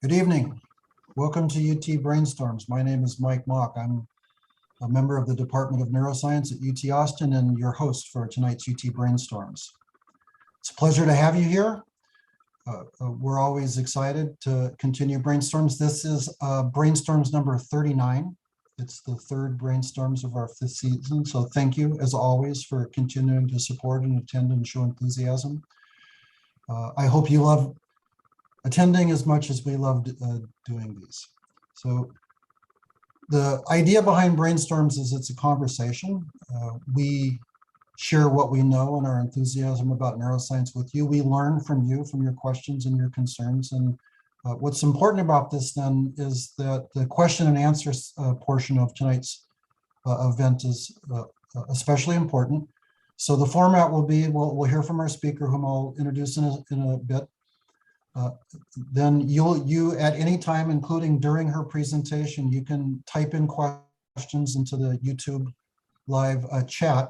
Good evening. Welcome to UT Brainstorms. My name is Mike Mock. I'm a member of the Department of Neuroscience at UT Austin and your host for tonight's UT Brainstorms. It's a pleasure to have you here. We're always excited to continue Brainstorms. This is Brainstorms number 39. It's the third Brainstorms of our 5th season. So thank you, as always, for continuing to support and attend and show enthusiasm. I hope you love attending as much as we loved doing these. So the idea behind Brainstorms is it's a conversation. We share what we know and our enthusiasm about neuroscience with you. We learn from you, from your questions and your concerns. And what's important about this then is that the question and answers portion of tonight's event is especially important. So the format will be, we'll hear from our speaker, whom I'll introduce in a bit. Then you at any time, including during her presentation, you can type in questions into the YouTube live chat.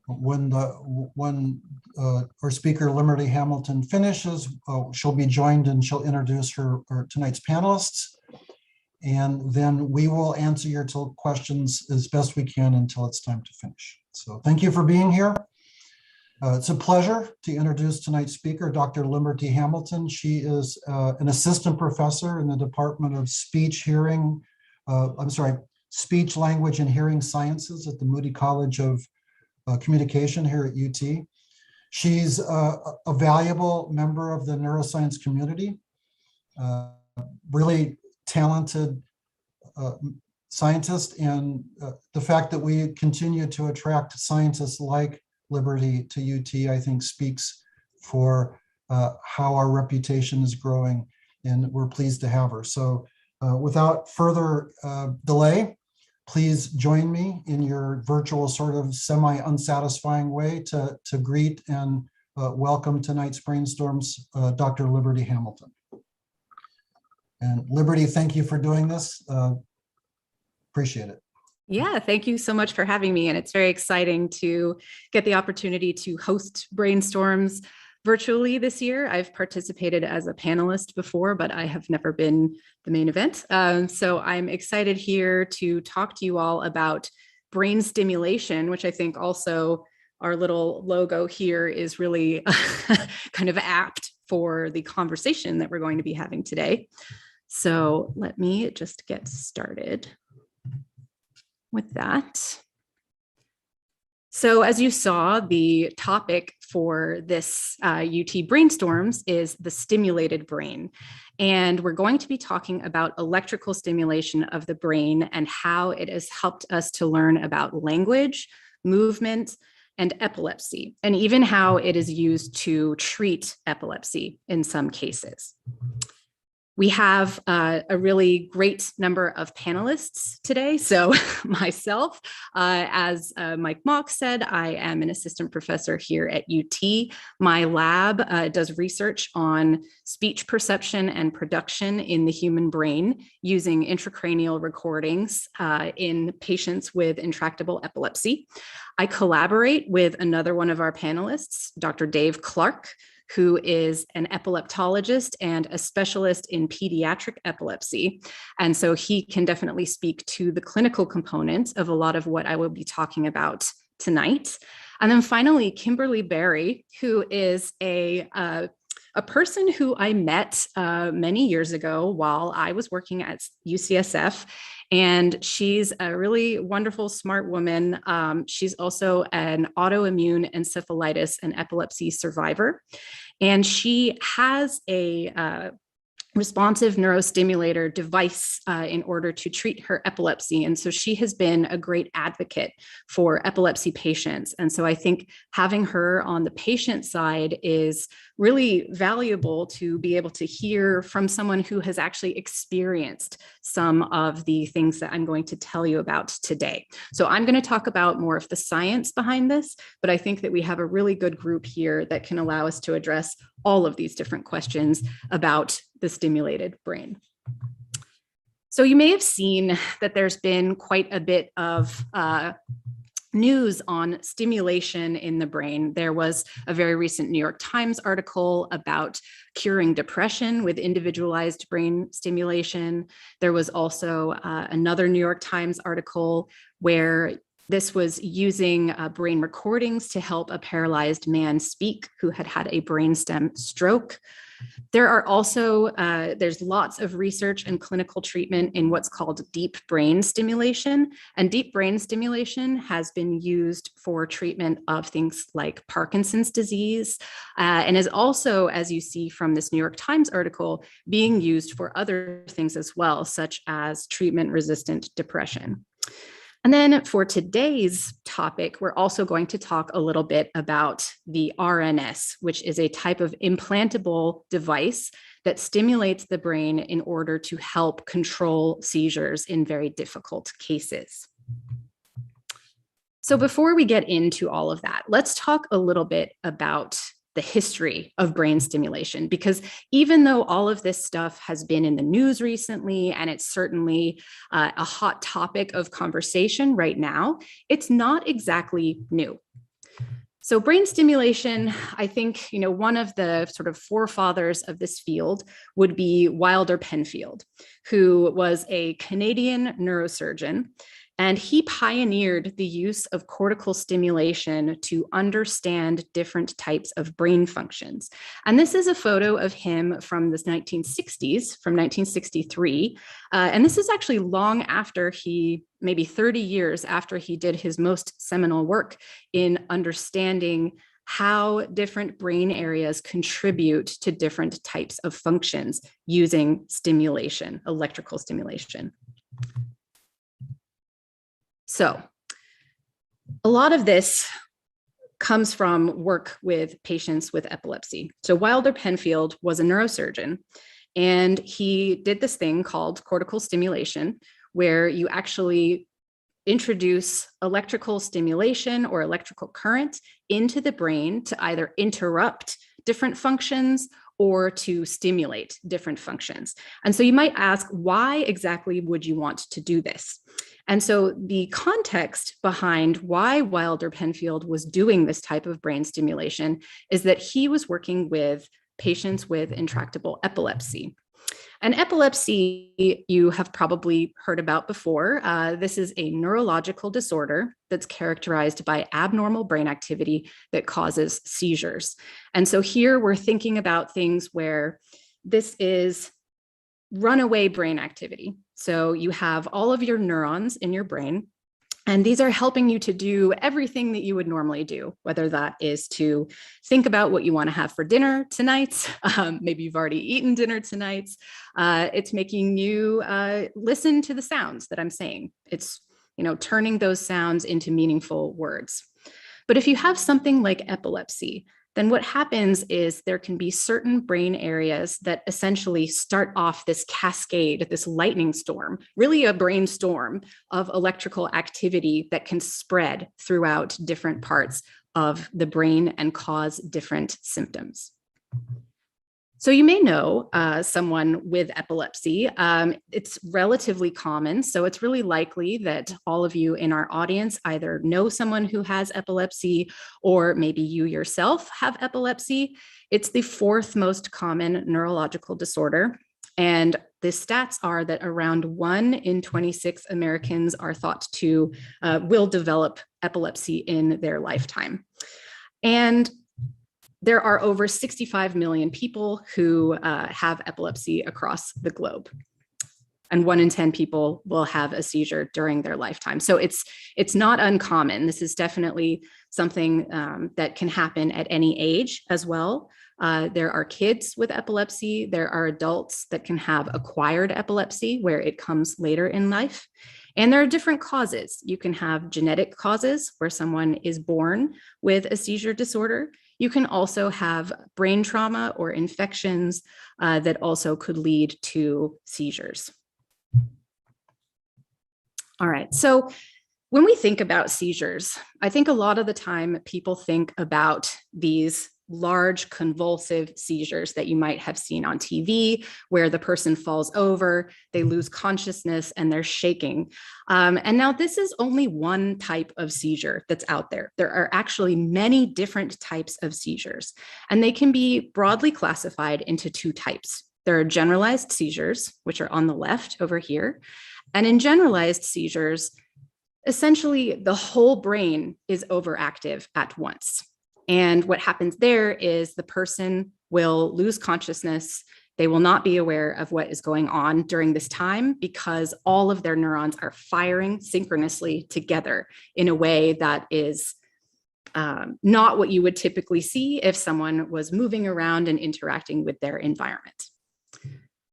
When our speaker Liberty Hamilton finishes, she'll be joined and she'll introduce her tonight's panelists, and then we will answer your questions as best we can until it's time to finish. So thank you for being here. It's a pleasure to introduce tonight's speaker, Dr. Liberty Hamilton. She is an assistant professor in the Department of Speech, Language, and Hearing Sciences at the Moody College of Communication here at UT. She's a valuable member of the neuroscience community, really talented scientist, and the fact that we continue to attract scientists like Liberty to UT, I think, speaks for how our reputation is growing, and we're pleased to have her. So without further delay, please join me in your virtual sort of semi-unsatisfying way to greet and welcome tonight's Brainstorms, Dr. Liberty Hamilton. And Liberty, thank you for doing this. Appreciate it. Yeah, thank you so much for having me. And it's very exciting to get the opportunity to host Brainstorms virtually this year. I've participated as a panelist before, but I have never been the main event. So I'm excited here to talk to you all about brain stimulation, which I think also our little logo here is really kind of apt for the conversation that we're going to be having today. So let me just get started with that. So as you saw, the topic for this UT Brainstorms is the stimulated brain. And we're going to be talking about electrical stimulation of the brain and how it has helped us to learn about language, movement, and epilepsy, and even how it is used to treat epilepsy in some cases. We have a really great number of panelists today. So myself, as Mike Mock said, I am an assistant professor here at UT. My lab does research on speech perception and production in the human brain using intracranial recordings in patients with intractable epilepsy. I collaborate with another one of our panelists, Dr. Dave Clark, who is an epileptologist and a specialist in pediatric epilepsy. And so he can definitely speak to the clinical components of a lot of what I will be talking about tonight. And then finally, Kimberly Berry, who is a person who I met many years ago while I was working at UCSF. And she's a really wonderful, smart woman. She's also an autoimmune encephalitis and epilepsy survivor. And she has a responsive neurostimulator device in order to treat her epilepsy. And so she has been a great advocate for epilepsy patients. And so I think having her on the patient side is really valuable to be able to hear from someone who has actually experienced some of the things that I'm going to tell you about today. So I'm going to talk about more of the science behind this, but I think that we have a really good group here that can allow us to address all of these different questions about the stimulated brain. So you may have seen that there's been quite a bit of news on stimulation in the brain. There was a very recent New York Times article about curing depression with individualized brain stimulation. There was also another New York Times article where this was using brain recordings to help a paralyzed man speak who had had a brainstem stroke. There are also, there's lots of research and clinical treatment in what's called deep brain stimulation. And deep brain stimulation has been used for treatment of things like Parkinson's disease, and is also, as you see from this New York Times article, being used for other things as well, such as treatment-resistant depression. And then for today's topic, we're also going to talk a little bit about the RNS, which is a type of implantable device that stimulates the brain in order to help control seizures in very difficult cases. So before we get into all of that, let's talk a little bit about the history of brain stimulation, because even though all of this stuff has been in the news recently, and it's certainly a hot topic of conversation right now, it's not exactly new. So brain stimulation, I think, one of the sort of forefathers of this field would be Wilder Penfield, who was a Canadian neurosurgeon. And he pioneered the use of cortical stimulation to understand different types of brain functions. And this is a photo of him from the 1960s, from 1963. And this is actually long after maybe 30 years after he did his most seminal work in understanding how different brain areas contribute to different types of functions using stimulation, electrical stimulation. So a lot of this comes from work with patients with epilepsy. So Wilder Penfield was a neurosurgeon, and he did this thing called cortical stimulation, where you actually introduce electrical stimulation or electrical current into the brain to either interrupt different functions or to stimulate different functions. And so you might ask, why exactly would you want to do this? And so the context behind why Wilder Penfield was doing this type of brain stimulation is that he was working with patients with intractable epilepsy. And epilepsy, you have probably heard about before. This is a neurological disorder that's characterized by abnormal brain activity that causes seizures. And so here we're thinking about things where this is runaway brain activity. So you have all of your neurons in your brain, and these are helping you to do everything that you would normally do, whether that is to think about what you want to have for dinner tonight. Maybe you've already eaten dinner tonight. It's making you listen to the sounds that I'm saying. It's, turning those sounds into meaningful words. But if you have something like epilepsy, then what happens is there can be certain brain areas that essentially start off this cascade, this lightning storm, really a brainstorm of electrical activity that can spread throughout different parts of the brain and cause different symptoms. So you may know someone with epilepsy. It's relatively common, so it's really likely that all of you in our audience either know someone who has epilepsy, or maybe you yourself have epilepsy. It's the fourth most common neurological disorder. And the stats are that around 1 in 26 Americans are thought to will develop epilepsy in their lifetime. And there are over 65 million people who have epilepsy across the globe. And 1 in 10 people will have a seizure during their lifetime. So it's not uncommon. This is definitely something that can happen at any age as well. There are kids with epilepsy. There are adults that can have acquired epilepsy where it comes later in life. And there are different causes. You can have genetic causes where someone is born with a seizure disorder. You can also have brain trauma or infections that also could lead to seizures. All right, so when we think about seizures, I think a lot of the time people think about these large convulsive seizures that you might have seen on TV, where the person falls over, they lose consciousness, and they're shaking. And now this is only one type of seizure that's out there. There are actually many different types of seizures, and they can be broadly classified into two types. There are generalized seizures, which are on the left over here. And in generalized seizures, essentially the whole brain is overactive at once. And what happens there is the person will lose consciousness. They will not be aware of what is going on during this time because all of their neurons are firing synchronously together in a way that is not what you would typically see if someone was moving around and interacting with their environment.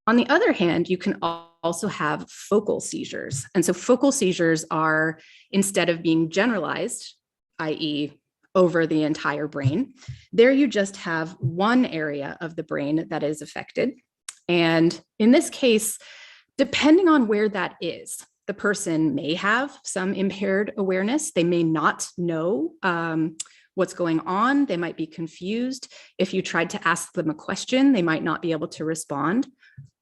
On the other hand, you can also have focal seizures. And so focal seizures are, instead of being generalized, i.e., over the entire brain, there you just have one area of the brain that is affected. And in this case, depending on where that is, the person may have some impaired awareness. They may not know what's going on. They might be confused. If you tried to ask them a question, they might not be able to respond.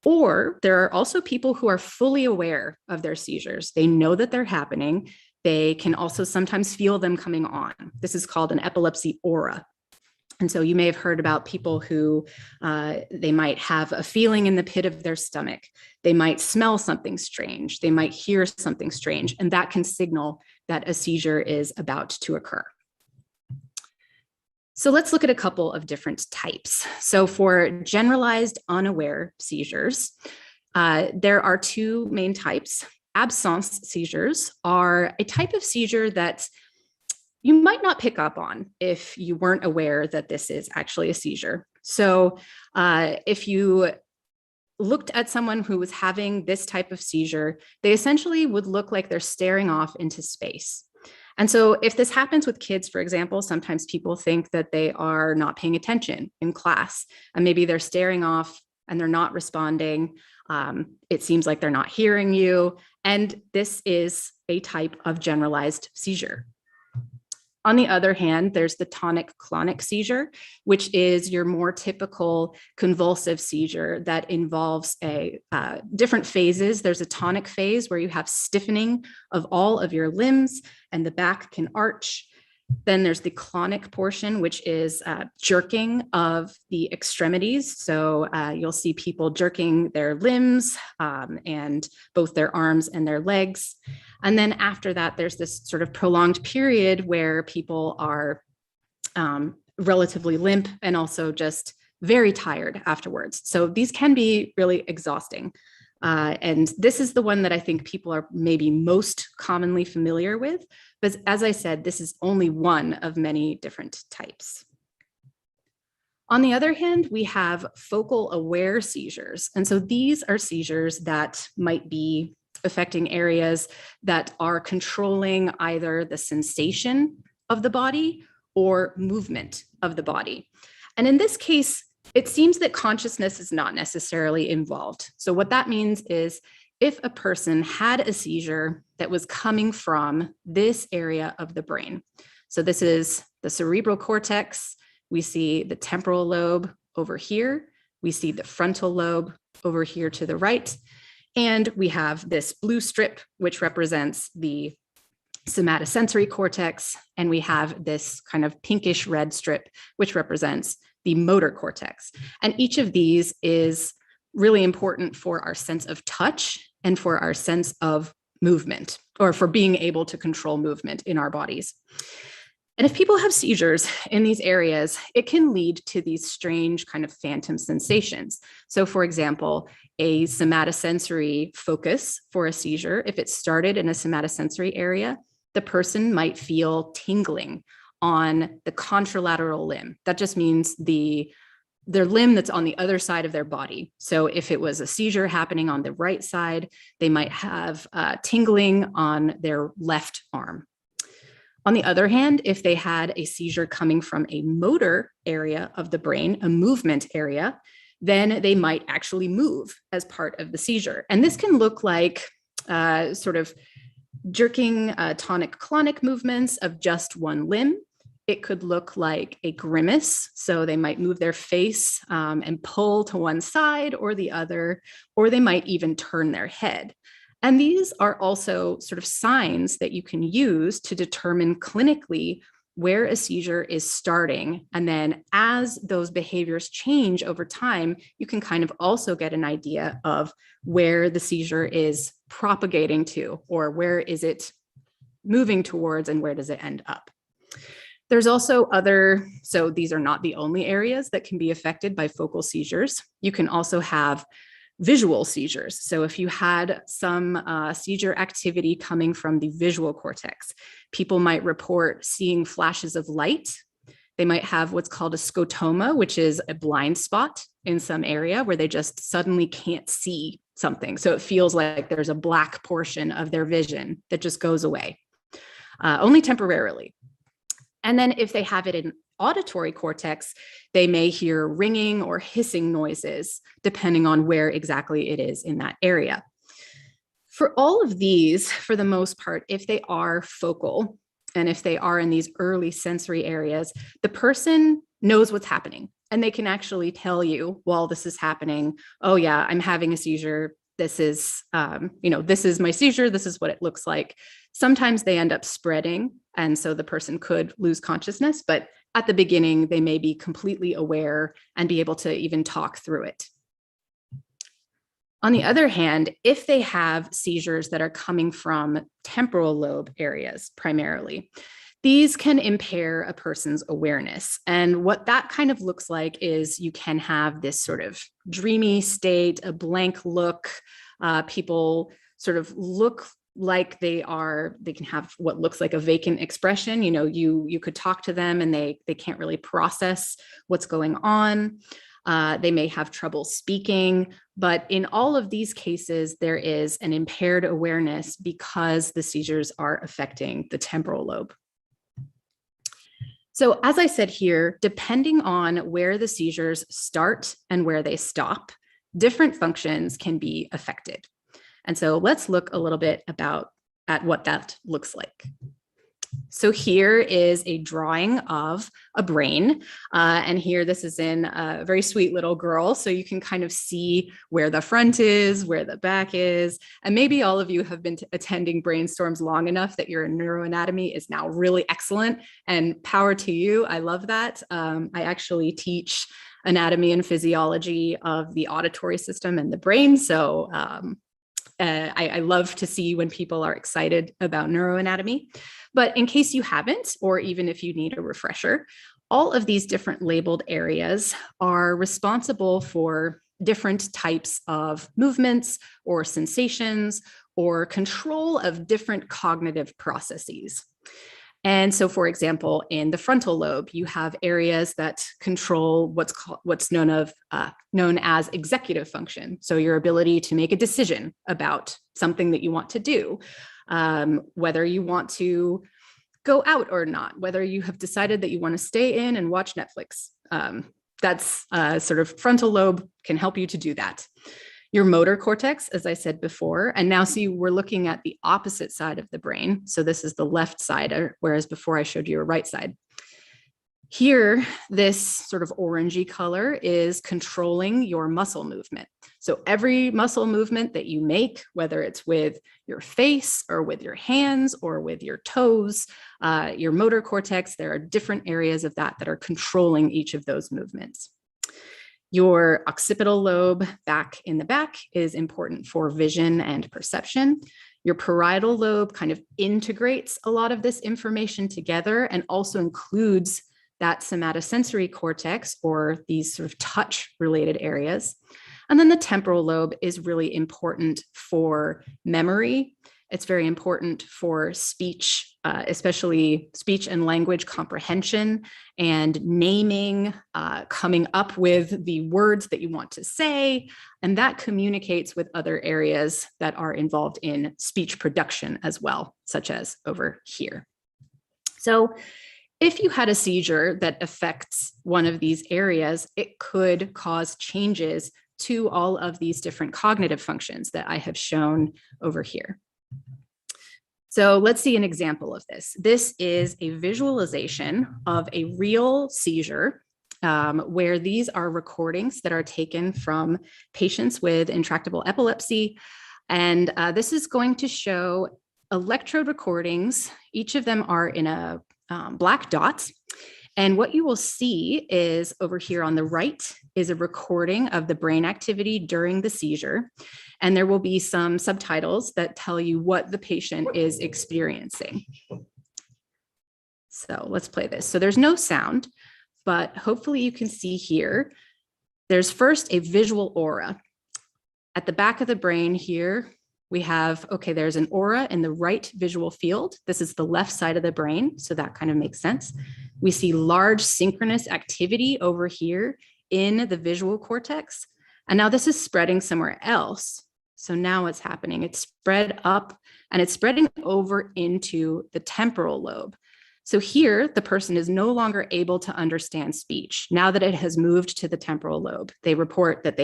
Or there are also people who are fully aware of their seizures. They know that they're happening. They can also sometimes feel them coming on. This is called an epilepsy aura. And so you may have heard about people who they might have a feeling in the pit of their stomach. They might smell something strange. They might hear something strange, and that can signal that a seizure is about to occur. So let's look at a couple of different types. So for generalized unaware seizures, there are two main types. Absence seizures are a type of seizure that you might not pick up on if you weren't aware that this is actually a seizure. So if you looked at someone who was having this type of seizure, they essentially would look like they're staring off into space. And so if this happens with kids, for example, sometimes people think that they are not paying attention in class, and maybe they're staring off and they're not responding. It seems like they're not hearing you. And this is a type of generalized seizure. On the other hand, there's the tonic-clonic seizure, which is your more typical convulsive seizure that involves different phases. There's a tonic phase where you have stiffening of all of your limbs and the back can arch. Then there's the clonic portion, which is jerking of the extremities. So you'll see people jerking their limbs and both their arms and their legs. And then after that, there's this sort of prolonged period where people are relatively limp and also just very tired afterwards. So these can be really exhausting. And this is the one that I think people are maybe most commonly familiar with. But as I said, this is only one of many different types. On the other hand, we have focal aware seizures. And so these are seizures that might be affecting areas that are controlling either the sensation of the body or movement of the body. And in this case, it seems that consciousness is not necessarily involved. So what that means is if a person had a seizure that was coming from this area of the brain. So this is the cerebral cortex. We see the temporal lobe over here. We see the frontal lobe over here to the right. And we have this blue strip, which represents the somatosensory cortex. And we have this kind of pinkish red strip, which represents the motor cortex. And each of these is really important for our sense of touch and for our sense of movement, or for being able to control movement in our bodies. And if people have seizures in these areas, it can lead to these strange kind of phantom sensations. So for example, a somatosensory focus for a seizure, if it started in a somatosensory area, the person might feel tingling on the contralateral limb. That just means their limb that's on the other side of their body. So if it was a seizure happening on the right side, they might have tingling on their left arm. On the other hand, if they had a seizure coming from a motor area of the brain, a movement area, then they might actually move as part of the seizure. And this can look like sort of jerking tonic-clonic movements of just one limb. It could look like a grimace. So they might move their face and pull to one side or the other, or they might even turn their head. And these are also sort of signs that you can use to determine clinically where a seizure is starting. And then as those behaviors change over time, you can kind of also get an idea of where the seizure is propagating to, or where is it moving towards and where does it end up. There's also other, so these are not the only areas that can be affected by focal seizures. You can also have visual seizures. So if you had some seizure activity coming from the visual cortex, people might report seeing flashes of light. They might have what's called a scotoma, which is a blind spot in some area where they just suddenly can't see something. So it feels like there's a black portion of their vision that just goes away, only temporarily. And then if they have it in auditory cortex, they may hear ringing or hissing noises, depending on where exactly it is in that area. For all of these, for the most part, if they are focal, and if they are in these early sensory areas, the person knows what's happening. And they can actually tell you while this is happening, oh yeah, I'm having a seizure. This is, this is my seizure. This is what it looks like. Sometimes they end up spreading. And so the person could lose consciousness, but at the beginning, they may be completely aware and be able to even talk through it. On the other hand, if they have seizures that are coming from temporal lobe areas primarily, these can impair a person's awareness. And what that kind of looks like is you can have this sort of dreamy state, a blank look. People sort of look like they can have what looks like a vacant expression. You could talk to them and they can't really process what's going on. They may have trouble speaking, but in all of these cases, there is an impaired awareness because the seizures are affecting the temporal lobe. So as I said here, depending on where the seizures start and where they stop, different functions can be affected. And so let's look a little bit at what that looks like. So here is a drawing of a brain. And here, this is in a very sweet little girl. So you can kind of see where the front is, where the back is. And maybe all of you have been attending Brainstorms long enough that your neuroanatomy is now really excellent, and power to you. I love that. I actually teach anatomy and physiology of the auditory system and the brain. So I love to see when people are excited about neuroanatomy. But in case you haven't, or even if you need a refresher, all of these different labeled areas are responsible for different types of movements or sensations or control of different cognitive processes. And so, for example, in the frontal lobe, you have areas that control what's known as executive function. So your ability to make a decision about something that you want to do, whether you want to go out or not, whether you have decided that you want to stay in and watch Netflix. That's sort of frontal lobe can help you to do that. Your motor cortex, as I said before, and now see, we're looking at the opposite side of the brain. So this is the left side, whereas before I showed you a right side. Here, this sort of orangey color is controlling your muscle movement. So every muscle movement that you make, whether it's with your face or with your hands or with your toes, your motor cortex, there are different areas of that are controlling each of those movements. Your occipital lobe back in the back is important for vision and perception. Your parietal lobe kind of integrates a lot of this information together and also includes that somatosensory cortex, or these sort of touch-related areas. And then the temporal lobe is really important for memory. It's very important for speech, especially speech and language comprehension and naming, coming up with the words that you want to say. And that communicates with other areas that are involved in speech production as well, such as over here. So if you had a seizure that affects one of these areas, it could cause changes to all of these different cognitive functions that I have shown over here. So let's see an example of this. This is a visualization of a real seizure where these are recordings that are taken from patients with intractable epilepsy. And this is going to show electrode recordings. Each of them are in a black dot. And what you will see is over here on the right is a recording of the brain activity during the seizure. And there will be some subtitles that tell you what the patient is experiencing. So let's play this. So there's no sound, but hopefully you can see here, there's first a visual aura. At the back of the brain here, we have, okay, there's an aura in the right visual field. This is the left side of the brain, so that kind of makes sense. We see large synchronous activity over here in the visual cortex. And now this is spreading somewhere else. So now what's happening? It's spread up and it's spreading over into the temporal lobe. So here, the person is no longer able to understand speech. Now that it has moved to the temporal lobe, they report that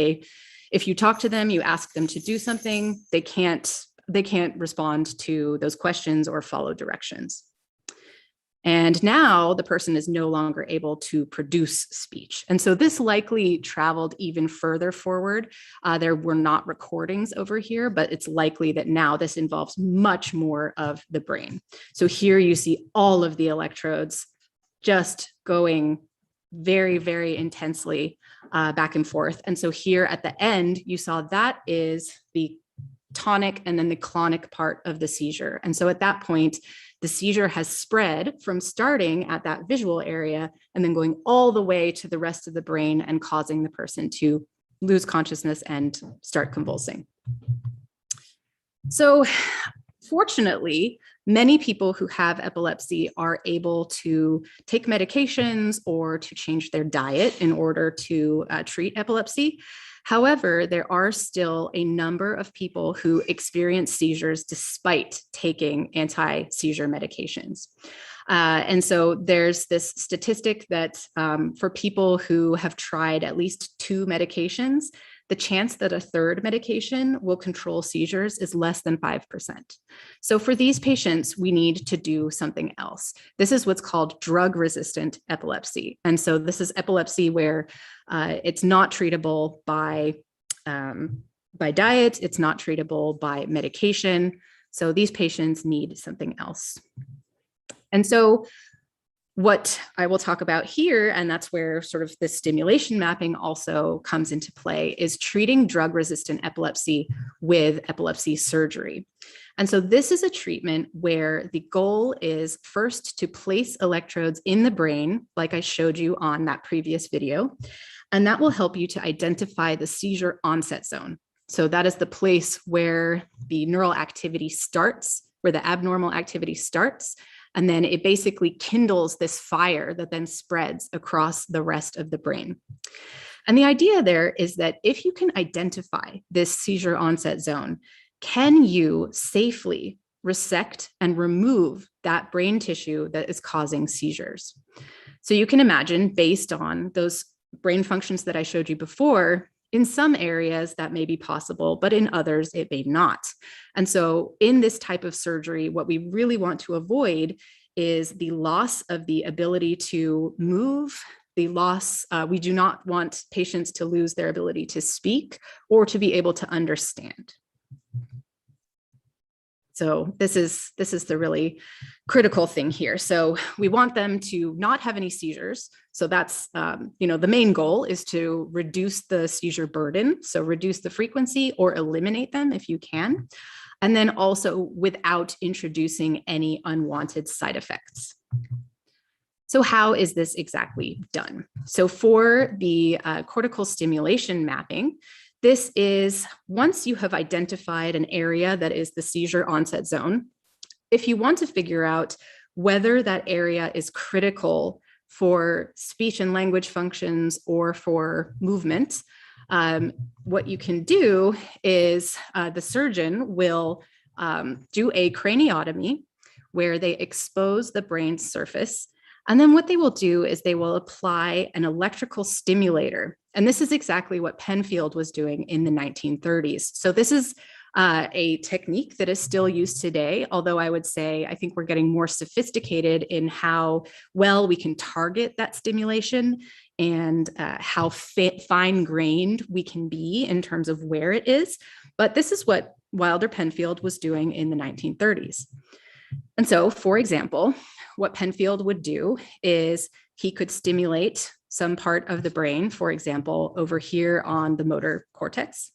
if you talk to them, you ask them to do something, they can't respond to those questions or follow directions. And now the person is no longer able to produce speech. And so this likely traveled even further forward. There were not recordings over here, but it's likely that now this involves much more of the brain. So here you see all of the electrodes just going very, very intensely back and forth. And so here at the end, you saw that is the tonic and then the clonic part of the seizure. And so at that point, the seizure has spread from starting at that visual area and then going all the way to the rest of the brain and causing the person to lose consciousness and start convulsing. So fortunately, many people who have epilepsy are able to take medications or to change their diet in order to treat epilepsy. However, there are still a number of people who experience seizures despite taking anti-seizure medications. And so there's this statistic that for people who have tried at least 2 medications, the chance that a third medication will control seizures is less than 5%. So for these patients, we need to do something else. This is what's called drug-resistant epilepsy. And so this is epilepsy where it's not treatable by diet, it's not treatable by medication. So these patients need something else. And so what I will talk about here, and that's where sort of the stimulation mapping also comes into play, is treating drug-resistant epilepsy with epilepsy surgery. And so this is a treatment where the goal is first to place electrodes in the brain, like I showed you on that previous video, and that will help you to identify the seizure onset zone. So that is the place where the neural activity starts, where the abnormal activity starts. And then it basically kindles this fire that then spreads across the rest of the brain. And the idea there is that if you can identify this seizure onset zone, can you safely resect and remove that brain tissue that is causing seizures? So you can imagine, based on those brain functions that I showed you before, in some areas that may be possible, but in others it may not. And so in this type of surgery, what we really want to avoid is the loss of the ability to move, the loss, we do not want patients to lose their ability to speak or to be able to understand. So this is the really critical thing here. So we want them to not have any seizures. So that's, the main goal is to reduce the seizure burden. So reduce the frequency or eliminate them if you can. And then also without introducing any unwanted side effects. So how is this exactly done? So for the cortical stimulation mapping, this is once you have identified an area that is the seizure onset zone, if you want to figure out whether that area is critical for speech and language functions or for movement, what you can do is the surgeon will do a craniotomy where they expose the brain surface. And then what they will do is they will apply an electrical stimulator. And this is exactly what Penfield was doing in the 1930s. So this is a technique that is still used today, although I would say I think we're getting more sophisticated in how well we can target that stimulation and how fine-grained we can be in terms of where it is. But this is what Wilder Penfield was doing in the 1930s. And so, for example, what Penfield would do is he could stimulate some part of the brain, for example, over here on the motor cortex.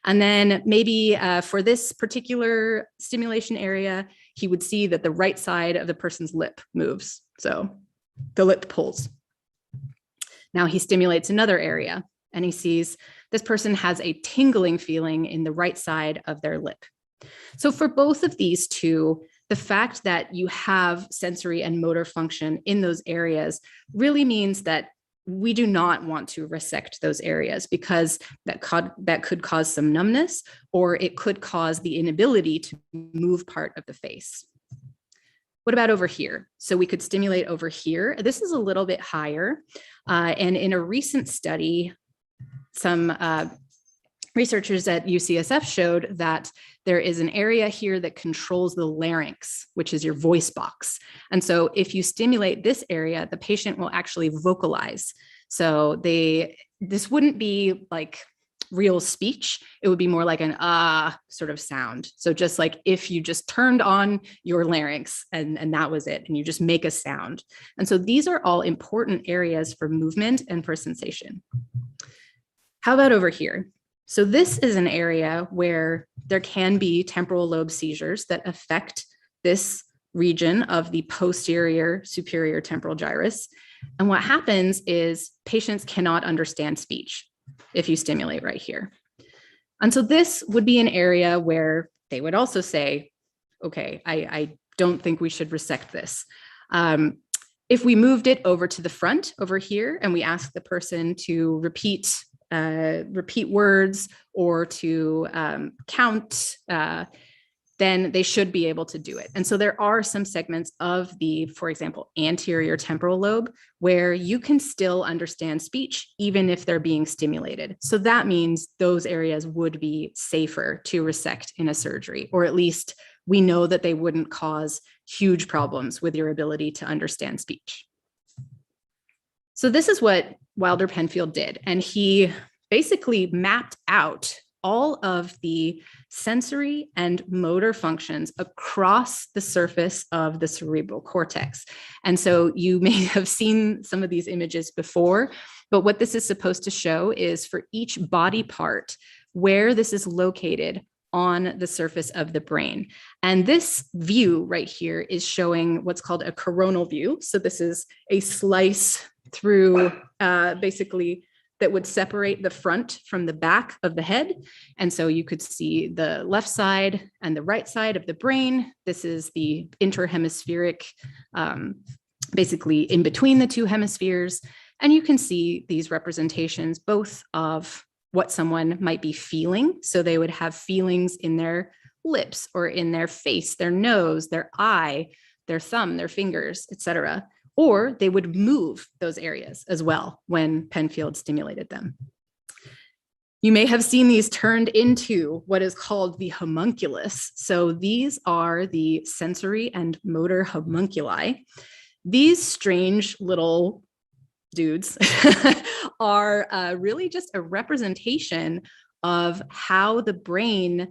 And then maybe for this particular stimulation area, he would see that the right side of the person's lip moves. So the lip pulls. Now he stimulates another area and he sees this person has a tingling feeling in the right side of their lip. So for both of these two, the fact that you have sensory and motor function in those areas really means that we do not want to resect those areas because that could cause some numbness, or it could cause the inability to move part of the face. What about over here? So we could stimulate over here. This is a little bit higher. And in a recent study, some researchers at UCSF showed that there is an area here that controls the larynx, which is your voice box. And so if you stimulate this area, the patient will actually vocalize. So this wouldn't be like real speech. It would be more like an ah sort of sound. So just like if you just turned on your larynx and that was it, and you just make a sound. And so these are all important areas for movement and for sensation. How about over here? So this is an area where there can be temporal lobe seizures that affect this region of the posterior superior temporal gyrus. And what happens is patients cannot understand speech if you stimulate right here. And so this would be an area where they would also say, okay, I don't think we should resect this. If we moved it over to the front over here and we asked the person to repeat words or to count, then they should be able to do it. And so there are some segments of the, for example, anterior temporal lobe where you can still understand speech even if they're being stimulated. So that means those areas would be safer to resect in a surgery, or at least we know that they wouldn't cause huge problems with your ability to understand speech. So this is what Wilder Penfield did. And he basically mapped out all of the sensory and motor functions across the surface of the cerebral cortex. And so you may have seen some of these images before, but what this is supposed to show is for each body part where this is located on the surface of the brain. And this view right here is showing what's called a coronal view. So this is a slice through basically that would separate the front from the back of the head. And so you could see the left side and the right side of the brain. This is the interhemispheric, basically in between the two hemispheres. And you can see these representations both of what someone might be feeling. So they would have feelings in their lips or in their face, their nose, their eye, their thumb, their fingers, etc. Or they would move those areas as well when Penfield stimulated them. You may have seen these turned into what is called the homunculus. So these are the sensory and motor homunculi. These strange little dudes are really just a representation of how the brain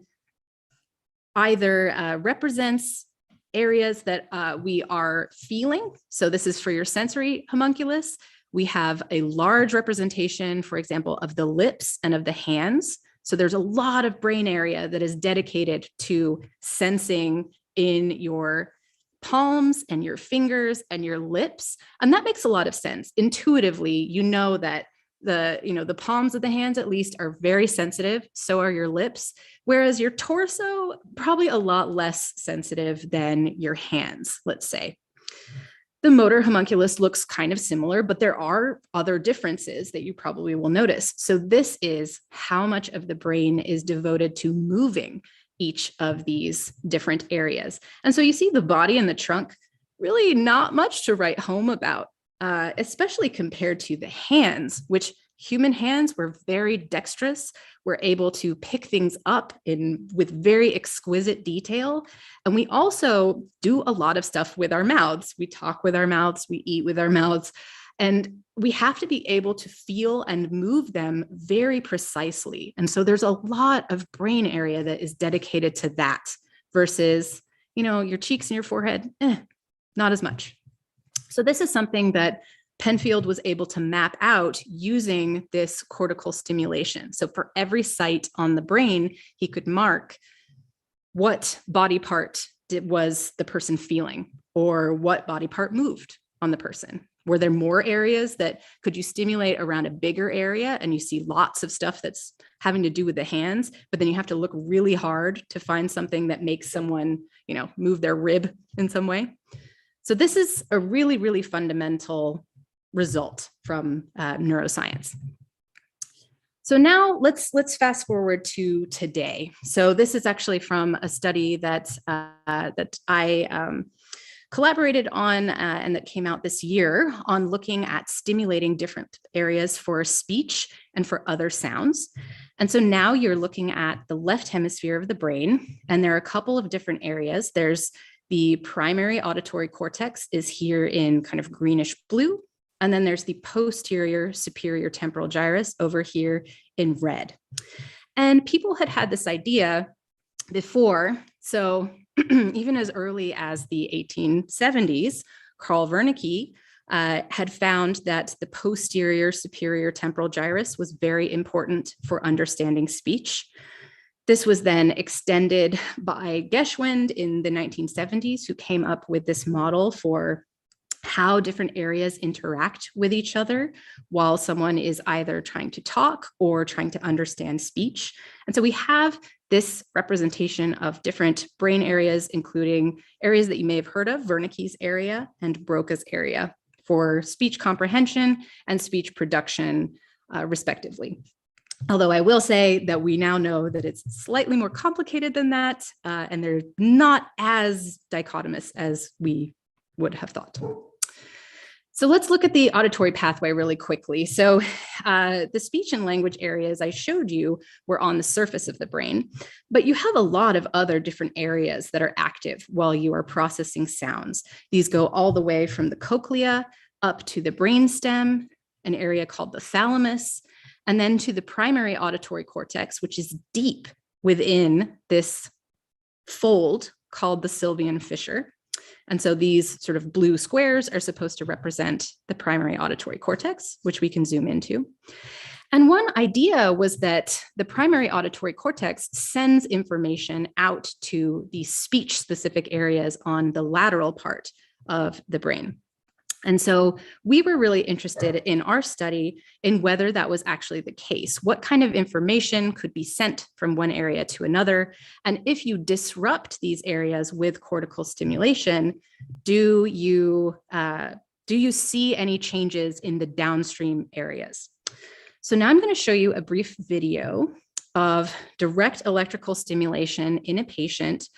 either represents areas that we are feeling. So this is for your sensory homunculus. We have a large representation, for example, of the lips and of the hands. So there's a lot of brain area that is dedicated to sensing in your palms and your fingers and your lips. And that makes a lot of sense. Intuitively, you know that the palms of the hands at least are very sensitive. So are your lips. Whereas your torso, probably a lot less sensitive than your hands, let's say. The motor homunculus looks kind of similar, but there are other differences that you probably will notice. So this is how much of the brain is devoted to moving each of these different areas. And so you see the body and the trunk, really not much to write home about, especially compared to the hands, which human hands, we're very dexterous. We're able to pick things up with very exquisite detail. And we also do a lot of stuff with our mouths. We talk with our mouths, we eat with our mouths, and we have to be able to feel and move them very precisely. And so there's a lot of brain area that is dedicated to that versus, your cheeks and your forehead, not as much. So this is something that Penfield was able to map out using this cortical stimulation. So for every site on the brain, he could mark what body part was the person feeling, or what body part moved on the person. Were there more areas that could you stimulate around a bigger area, and you see lots of stuff that's having to do with the hands, but then you have to look really hard to find something that makes someone, move their rib in some way. So this is a really, really fundamental result from neuroscience. So now let's fast forward to today. So this is actually from a study that I collaborated on and that came out this year on looking at stimulating different areas for speech and for other sounds. And so now you're looking at the left hemisphere of the brain, and there are a couple of different areas. There's the primary auditory cortex is here in kind of greenish blue. And then there's the posterior superior temporal gyrus over here in red. And people had this idea before. So even as early as the 1870s, Carl Wernicke had found that the posterior superior temporal gyrus was very important for understanding speech. This was then extended by Geschwind in the 1970s, who came up with this model for how different areas interact with each other while someone is either trying to talk or trying to understand speech. And so we have this representation of different brain areas, including areas that you may have heard of, Wernicke's area and Broca's area, for speech comprehension and speech production, respectively. Although I will say that we now know that it's slightly more complicated than that, and they're not as dichotomous as we would have thought. So let's look at the auditory pathway really quickly. So the speech and language areas I showed you were on the surface of the brain, but you have a lot of other different areas that are active while you are processing sounds. These go all the way from the cochlea up to the brainstem, an area called the thalamus, and then to the primary auditory cortex, which is deep within this fold called the sylvian fissure. And so these sort of blue squares are supposed to represent the primary auditory cortex, which we can zoom into. And one idea was that the primary auditory cortex sends information out to the speech-specific areas on the lateral part of the brain. And so we were really interested in our study in whether that was actually the case. What kind of information could be sent from one area to another? And if you disrupt these areas with cortical stimulation, do you see any changes in the downstream areas? So now I'm going to show you a brief video of direct electrical stimulation in a patient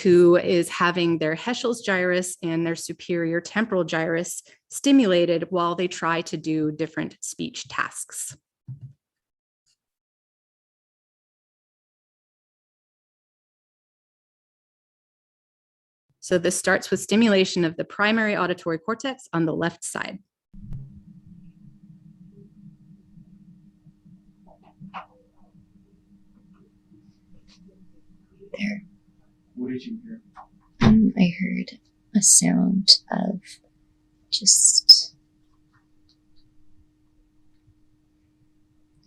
who is having their Heschel's gyrus and their superior temporal gyrus stimulated while they try to do different speech tasks. So this starts with stimulation of the primary auditory cortex on the left side. There. What did you hear? I heard a sound of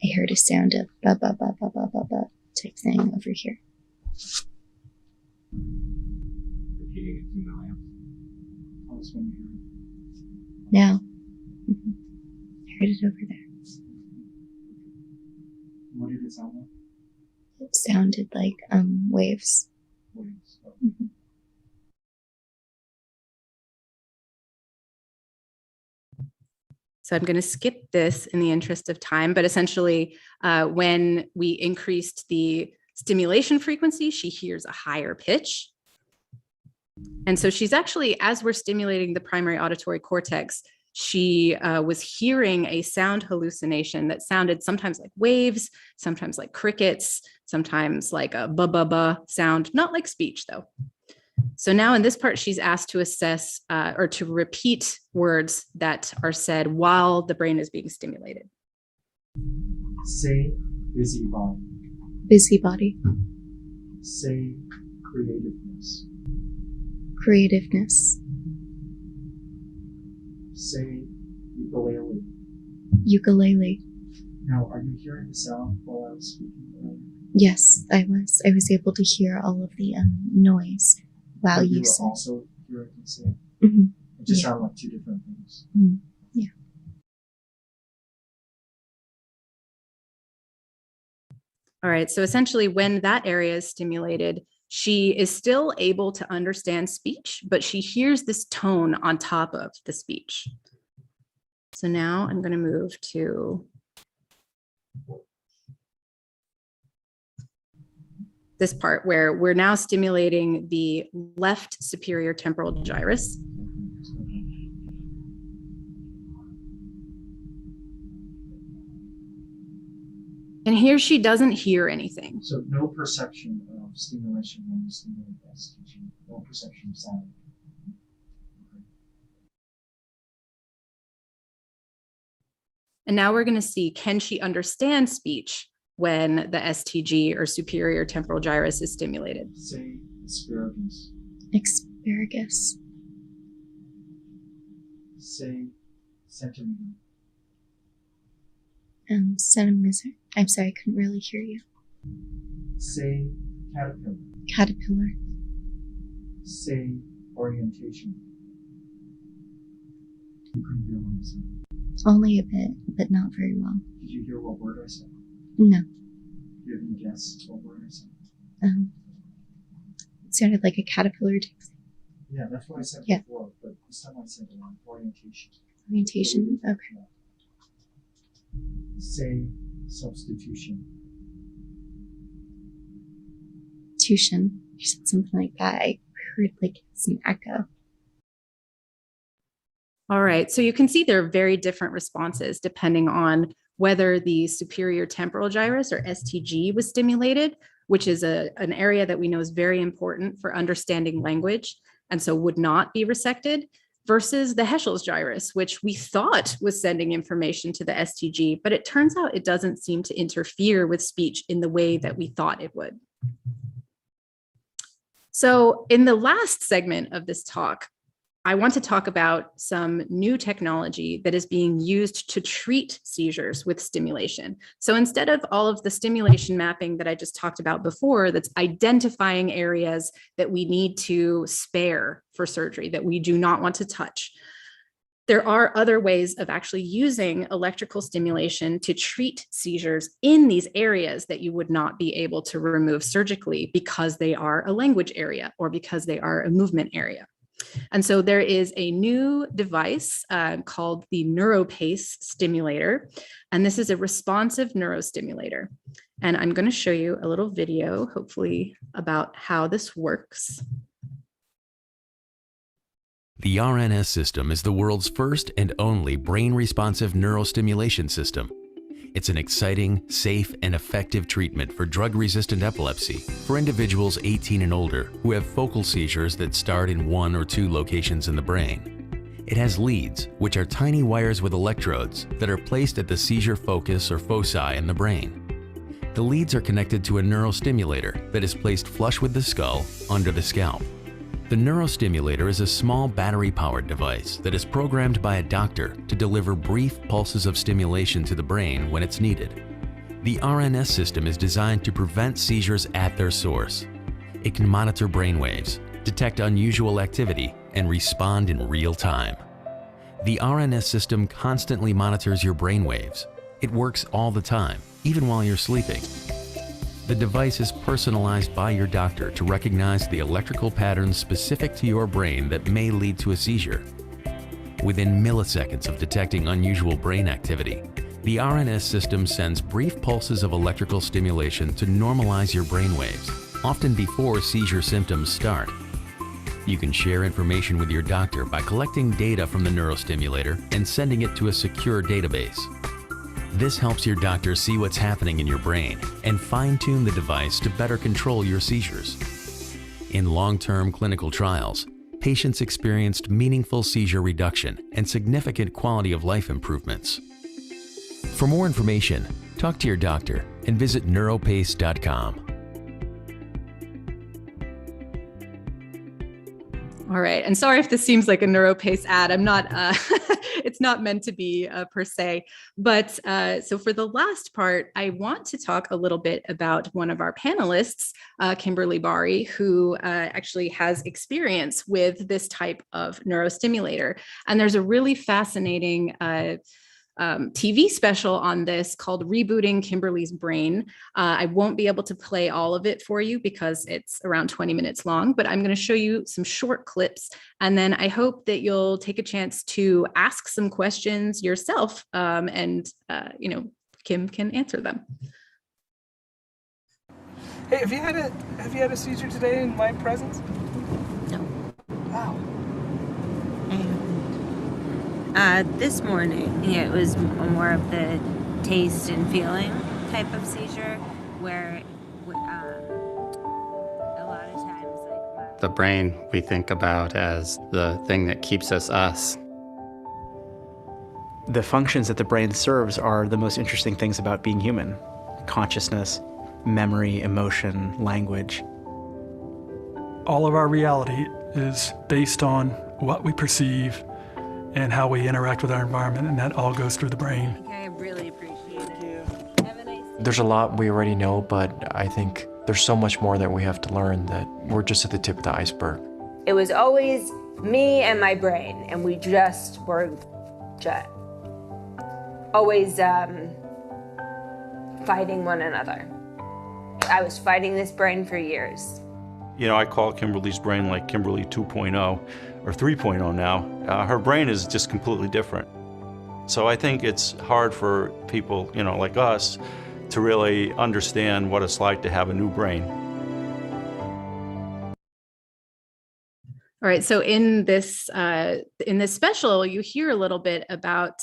I heard a sound of ba ba ba ba ba ba ba type thing over here. Repeating it 2 million. Tell us when you hear it. Now. I heard it over there. What did it sound like? It sounded like waves. Waves. Oh. Mm-hmm. So I'm going to skip this in the interest of time, but essentially when we increased the stimulation frequency, she hears a higher pitch. And so she's actually, as we're stimulating the primary auditory cortex, she was hearing a sound hallucination that sounded sometimes like waves, sometimes like crickets, sometimes like a ba-ba-ba sound, not like speech though. So now in this part, she's asked to assess or to repeat words that are said while the brain is being stimulated. Say busybody. Busybody. Say creativeness. Creativeness. Say ukulele. Ukulele. Now, are you hearing the sound while I was speaking earlier? Yes, I was. I was able to hear all of the noise while But you were said. also hearing me say. Mhm. It just Yeah. sounded like two different things. Yeah. All right, so essentially when that area is stimulated, she is still able to understand speech, but she hears this tone on top of the speech. So now I'm going to move to this part where we're now stimulating the left superior temporal gyrus. And here she doesn't hear anything. So no perception of stimulation when you stimulate STG. No perception of sound. And now we're going to see, can she understand speech when the STG or superior temporal gyrus is stimulated? Say asparagus. Asparagus. Say centimeter. Centimeter. I'm sorry, I couldn't really hear you. Say caterpillar. Caterpillar. Say orientation. You couldn't hear what I said. Only a bit, but not very well. Did you hear what word I said? No. Do you have any guess what word I said? It sounded like a caterpillar type thing. Yeah, that's what I said Yeah. before, but this time I said orientation. Orientation. Okay. Say substitution. Tuition. You said something like that. I heard like some echo. All right, so you can see there are very different responses depending on whether the superior temporal gyrus or STG was stimulated, which is an area that we know is very important for understanding language and so would not be resected, versus the Heschel's gyrus, which we thought was sending information to the STG, but it turns out it doesn't seem to interfere with speech in the way that we thought it would. So in the last segment of this talk, I want to talk about some new technology that is being used to treat seizures with stimulation. So instead of all of the stimulation mapping that I just talked about before, that's identifying areas that we need to spare for surgery, that we do not want to touch, there are other ways of actually using electrical stimulation to treat seizures in these areas that you would not be able to remove surgically because they are a language area or because they are a movement area. And so there is a new device called the Neuropace Stimulator, and this is a responsive neurostimulator. And I'm going to show you a little video, hopefully, about how this works. The Rns System is the world's first and only brain-responsive neurostimulation system. It's an exciting, safe, and effective treatment for drug-resistant epilepsy for individuals 18 and older who have focal seizures that start in 1 or 2 locations in the brain. It has leads, which are tiny wires with electrodes that are placed at the seizure focus or foci in the brain. The leads are connected to a neurostimulator that is placed flush with the skull under the scalp. The neurostimulator is a small battery-powered device that is programmed by a doctor to deliver brief pulses of stimulation to the brain when it's needed. The Rns System is designed to prevent seizures at their source. It can monitor brainwaves, detect unusual activity, and respond in real time. The Rns System constantly monitors your brainwaves. It works all the time, even while you're sleeping. The device is personalized by your doctor to recognize the electrical patterns specific to your brain that may lead to a seizure. Within milliseconds of detecting unusual brain activity, the Rns System sends brief pulses of electrical stimulation to normalize your brainwaves, often before seizure symptoms start. You can share information with your doctor by collecting data from the neurostimulator and sending it to a secure database. This helps your doctor see what's happening in your brain and fine-tune the device to better control your seizures. In long-term clinical trials, patients experienced meaningful seizure reduction and significant quality of life improvements. For more information, talk to your doctor and visit neuropace.com. All right, and sorry if this seems like a Neuropace ad. I'm not, it's not meant to be per se. But so for the last part, I want to talk a little bit about one of our panelists, Kimberly Barry, who actually has experience with this type of neurostimulator. And there's a really fascinating TV special on this called Rebooting Kimberly's Brain. I won't be able to play all of it for you because it's around 20 minutes long, but I'm going to show you some short clips. And then I hope that you'll take a chance to ask some questions yourself and, you know, Kim can answer them. Hey, have you had a seizure today in my presence? No. Wow. This morning, it was more of the taste and feeling type of seizure where a lot of times like the brain we think about as the thing that keeps us us. The functions that the brain serves are the most interesting things about being human. Consciousness, memory, emotion, language. All of our reality is based on what we perceive and how we interact with our environment, and that all goes through the brain. I really appreciate it. Have a nice day. There's a lot we already know, but I think there's so much more that we have to learn that we're just at the tip of the iceberg. It was always me and my brain, and we just were always fighting one another. I was fighting this brain for years. You know, I call Kimberly's brain like Kimberly 2.0 or 3.0 now. Her brain is just completely different. So I think it's hard for people, you know, like us to really understand what it's like to have a new brain. All right, so in this special, you hear a little bit about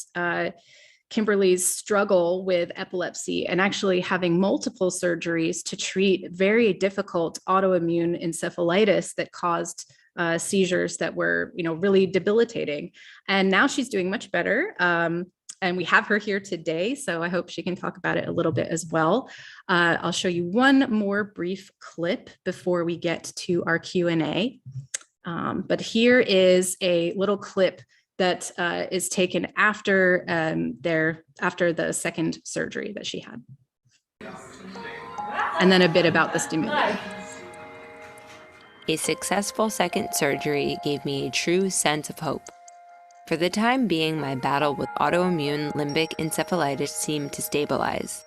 Kimberly's struggle with epilepsy and actually having multiple surgeries to treat very difficult autoimmune encephalitis that caused seizures that were, you know, really debilitating. And now she's doing much better. And we have her here today, so I hope she can talk about it a little bit as well. I'll show you one more brief clip before we get to our Q&A. But here is a little clip that is taken after the second surgery that she had. And then a bit about the stimulator. A successful second surgery gave me a true sense of hope. For the time being, my battle with autoimmune limbic encephalitis seemed to stabilize.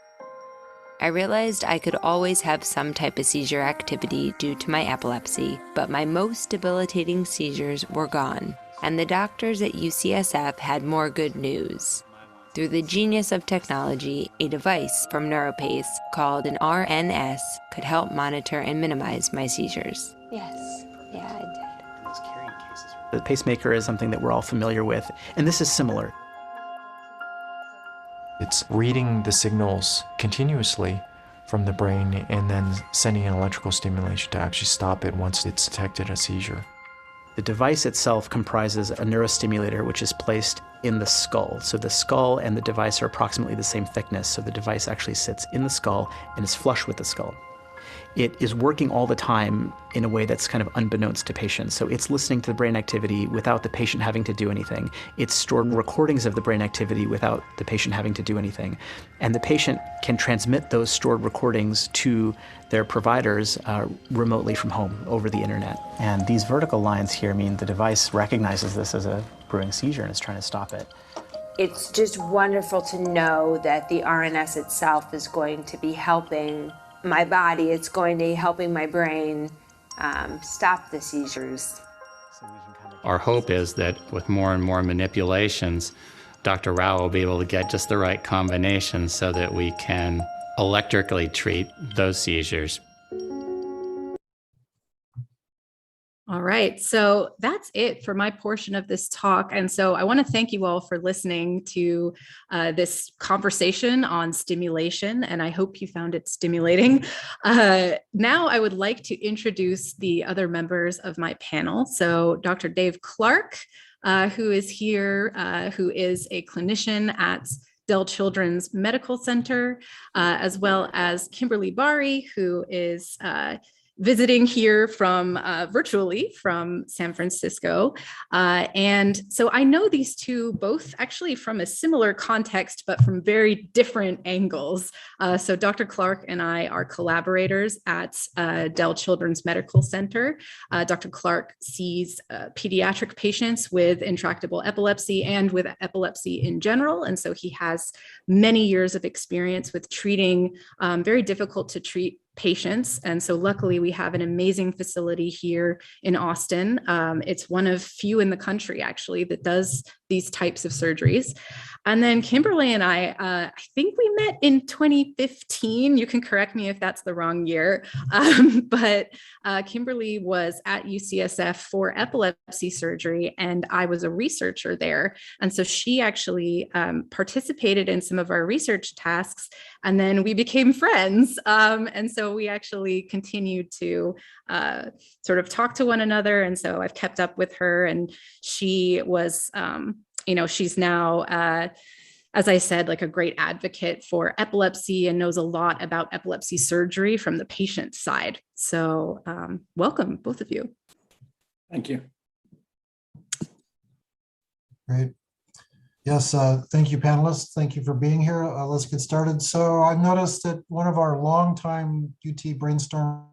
I realized I could always have some type of seizure activity due to my epilepsy, but my most debilitating seizures were gone, and the doctors at UCSF had more good news. Through the genius of technology, a device from Neuropace called an RNS could help monitor and minimize my seizures. Yes, yeah, I did. The pacemaker is something that we're all familiar with, and this is similar. It's reading the signals continuously from the brain and then sending an electrical stimulation to actually stop it once it's detected a seizure. The device itself comprises a neurostimulator which is placed in the skull. So the skull and the device are approximately the same thickness, so the device actually sits in the skull and is flush with the skull. It is working all the time in a way that's kind of unbeknownst to patients. So it's listening to the brain activity without the patient having to do anything. It's storing recordings of the brain activity without the patient having to do anything. And the patient can transmit those stored recordings to their providers remotely from home over the internet. And these vertical lines here mean the device recognizes this as a brewing seizure and is trying to stop it. It's just wonderful to know that the RNS itself is going to be helping my body, it's going to be helping my brain stop the seizures. Our hope is that with more and more manipulations, Dr. Rao will be able to get just the right combination so that we can electrically treat those seizures. All right, so that's it for my portion of this talk. And so I want to thank you all for listening to this conversation on stimulation, and I hope you found it stimulating. Now I would like to introduce the other members of my panel. So Dr. Dave Clark, who is here, who is a clinician at Dell Children's Medical Center, as well as Kimberly Barry, who is visiting here from virtually from San Francisco. And so I know these two both actually from a similar context, but from very different angles. So Dr. Clark and I are collaborators at Dell Children's Medical Center. Dr. Clark sees pediatric patients with intractable epilepsy and with epilepsy in general. And so he has many years of experience with treating very difficult to treat patients. And so luckily we have an amazing facility here in Austin. It's one of few in the country actually that does these types of surgeries. And then Kimberly and I think we met in 2015. You can correct me if that's the wrong year. But Kimberly was at UCSF for epilepsy surgery, and I was a researcher there. And so she actually participated in some of our research tasks, and then we became friends. And so we actually continued to sort of talk to one another. And so I've kept up with her, and she was, she's now, as I said, like a great advocate for epilepsy and knows a lot about epilepsy surgery from the patient side. So welcome, both of you. Thank you. Great. Yes, thank you, panelists. Thank you for being here. Let's get started. So I noticed that one of our longtime UT Brainstorms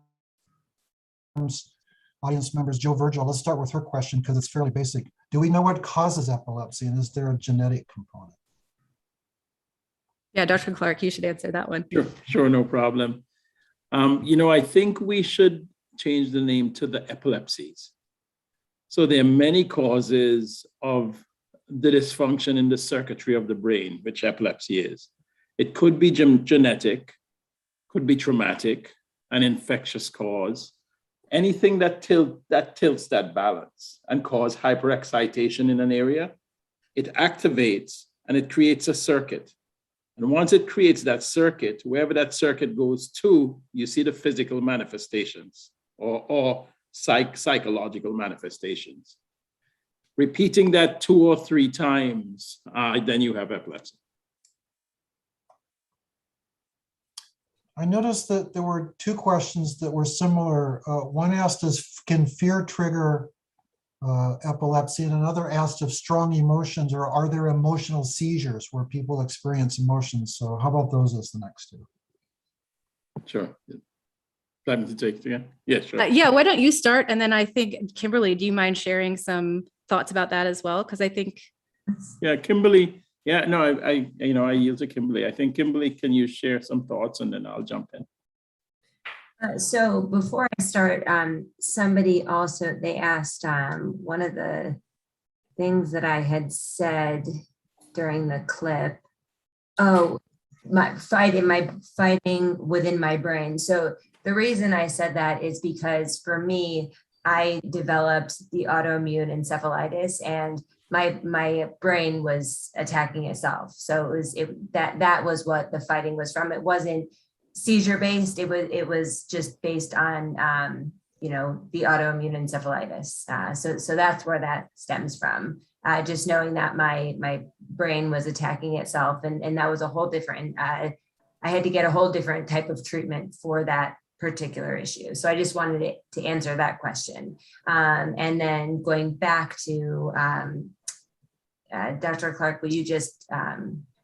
audience members, Joe Virgil, let's start with her question because it's fairly basic. Do we know what causes epilepsy, and is there a genetic component? Yeah, Dr. Clark, you should answer that one. Sure, no problem. I think we should change the name to the epilepsies. So there are many causes of the dysfunction in the circuitry of the brain, which epilepsy is. It could be genetic, could be traumatic, an infectious cause, anything that tilts that balance and cause hyperexcitation in an area. It activates and it creates a circuit. And once it creates that circuit, wherever that circuit goes to, you see the physical manifestations or psychological manifestations. Repeating that 2 or 3 times, then you have epilepsy. I noticed that there were 2 questions that were similar. One asked can fear trigger epilepsy, and another asked if strong emotions, or are there emotional seizures where people experience emotions? So how about those as the next 2? Sure. Time to take it again? Yeah, sure. Yeah, why don't you start? And then I think, Kimberly, do you mind sharing some thoughts about that as well? Because I think. Yeah, Kimberly. Yeah, no, I yield to Kimberly. I think, Kimberly, can you share some thoughts and then I'll jump in. So before I start, somebody also, they asked one of the things that I had said during the clip, my fighting within my brain. So the reason I said that is because for me, I developed the autoimmune encephalitis, and my brain was attacking itself. So that was what the fighting was from. It wasn't seizure based. It was just based on the autoimmune encephalitis. So that's where that stems from. Just knowing that my brain was attacking itself, and that was a whole different. I had to get a whole different type of treatment for that particular issue. So I just wanted to answer that question. And then going back to Dr. Clark, will you just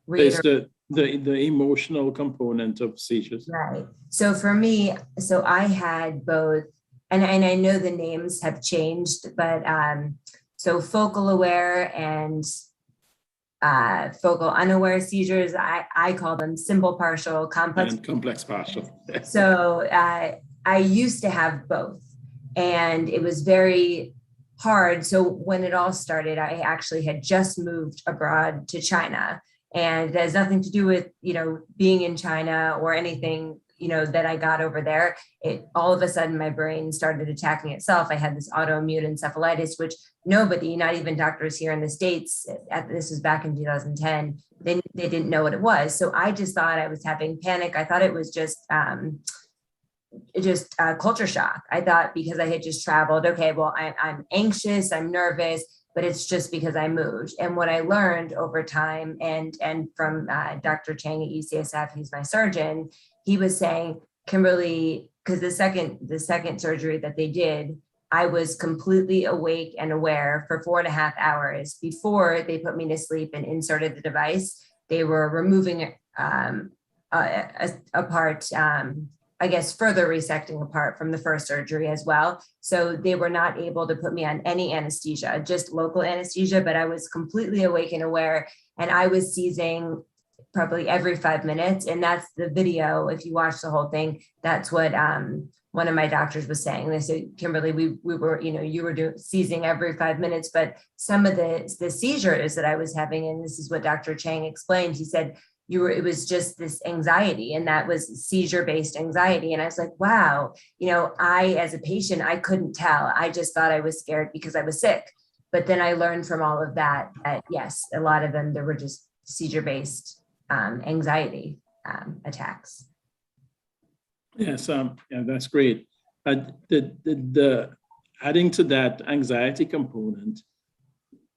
reiterate? The emotional component of seizures. Right. So for me, I had both, and I know the names have changed, but so focal aware and focal unaware seizures, I call them simple partial, complex. And complex partial. So I used to have both, and it was very hard. So when it all started, I actually had just moved abroad to China, and it has nothing to do with, being in China or anything, that I got over there, all of a sudden my brain started attacking itself. I had this autoimmune encephalitis, which nobody, not even doctors here in the States, this was back in 2010, they didn't know what it was. So I just thought I was having panic. I thought it was just culture shock. I thought because I had just traveled, okay, well, I'm anxious, I'm nervous, but it's just because I moved. And what I learned over time, and from Dr. Chang at UCSF, he's my surgeon, he was saying, Kimberly, because the second surgery that they did, I was completely awake and aware for 4.5 hours before they put me to sleep and inserted the device. They were removing a part, I guess, further resecting apart from the first surgery as well. So they were not able to put me on any anesthesia, just local anesthesia, but I was completely awake and aware, and I was seizing probably every 5 minutes. And that's the video. If you watch the whole thing, that's what one of my doctors was saying. They said, Kimberly, we were, you were seizing every 5 minutes, but some of the seizures that I was having, and this is what Dr. Chang explained, he said, it was just this anxiety, and that was seizure-based anxiety. And I was like, wow, I, as a patient, I couldn't tell. I just thought I was scared because I was sick. But then I learned from all of that, yes, a lot of them, there were just seizure-based anxiety attacks. Yes, that's great. The adding to that anxiety component,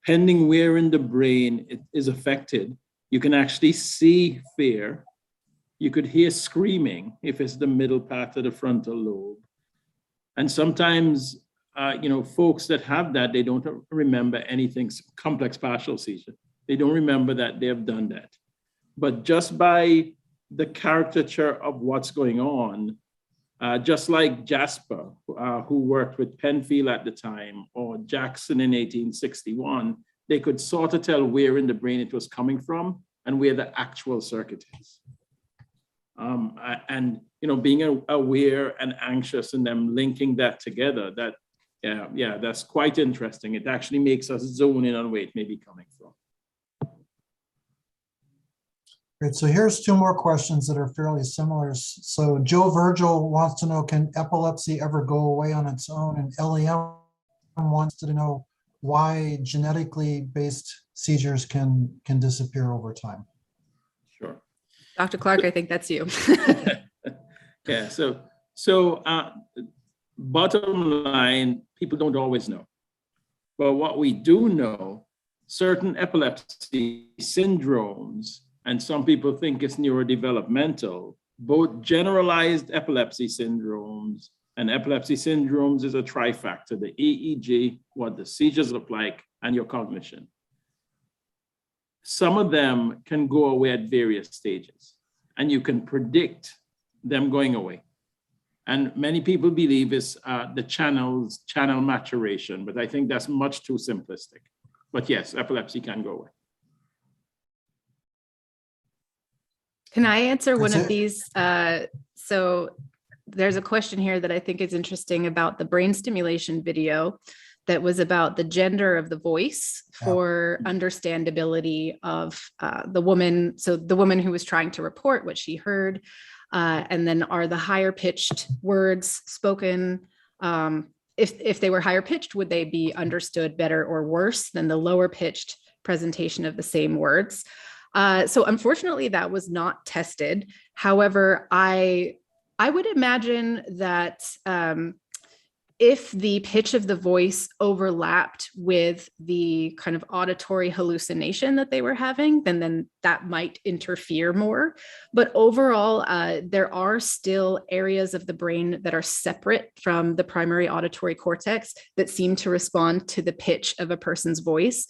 pending where in the brain it is affected, you can actually see fear. You could hear screaming if it's the middle part of the frontal lobe. And sometimes, folks that have that, they don't remember anything, complex partial seizure. They don't remember that they have done that. But just by the caricature of what's going on, just like Jasper, who worked with Penfield at the time, or Jackson in 1861, they could sort of tell where in the brain it was coming from and where the actual circuit is. Being aware and anxious and them linking that together, that's quite interesting. It actually makes us zone in on where it may be coming from. Great, so here's 2 more questions that are fairly similar. So Joe Virgil wants to know, can epilepsy ever go away on its own? And LEM wants to know why genetically based seizures can disappear over time. Sure. Dr. Clark, I think that's you. Yeah, so bottom line, people don't always know. But what we do know, certain epilepsy syndromes, and some people think it's neurodevelopmental, both generalized epilepsy syndromes, and epilepsy syndromes is a trifactor, the EEG, what the seizures look like, and your cognition. Some of them can go away at various stages, and you can predict them going away. And many people believe it's the channel maturation, but I think that's much too simplistic. But yes, epilepsy can go away. Can I answer one of these? So there's a question here that I think is interesting about the brain stimulation video that was about the gender of the voice for understandability of the woman. So the woman who was trying to report what she heard, and then are the higher pitched words spoken, if they were higher pitched, would they be understood better or worse than the lower pitched presentation of the same words? So unfortunately, that was not tested. However, I would imagine that if the pitch of the voice overlapped with the kind of auditory hallucination that they were having, then that might interfere more. But overall, there are still areas of the brain that are separate from the primary auditory cortex that seem to respond to the pitch of a person's voice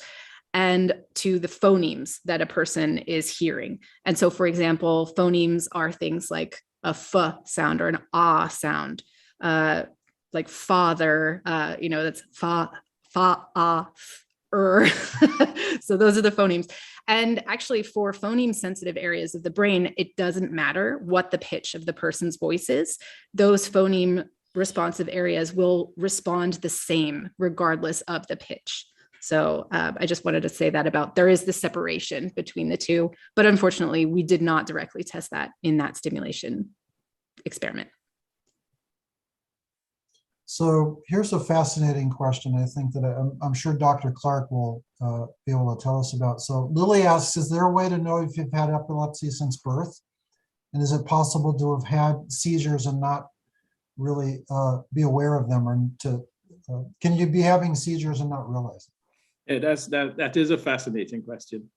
and to the phonemes that a person is hearing. And so, for example, phonemes are things like a f sound or an ah sound, like father, that's fa, ah, So those are the phonemes. And actually, for phoneme sensitive areas of the brain, it doesn't matter what the pitch of the person's voice is. Those phoneme responsive areas will respond the same regardless of the pitch. So I just wanted to say that there is the separation between the two, but unfortunately we did not directly test that in that stimulation experiment. So here's a fascinating question. I think that I'm sure Dr. Clark will be able to tell us about. So Lily asks, is there a way to know if you've had epilepsy since birth? And is it possible to have had seizures and not really be aware of them, or can you be having seizures and not realize it? Yeah, that is a fascinating question.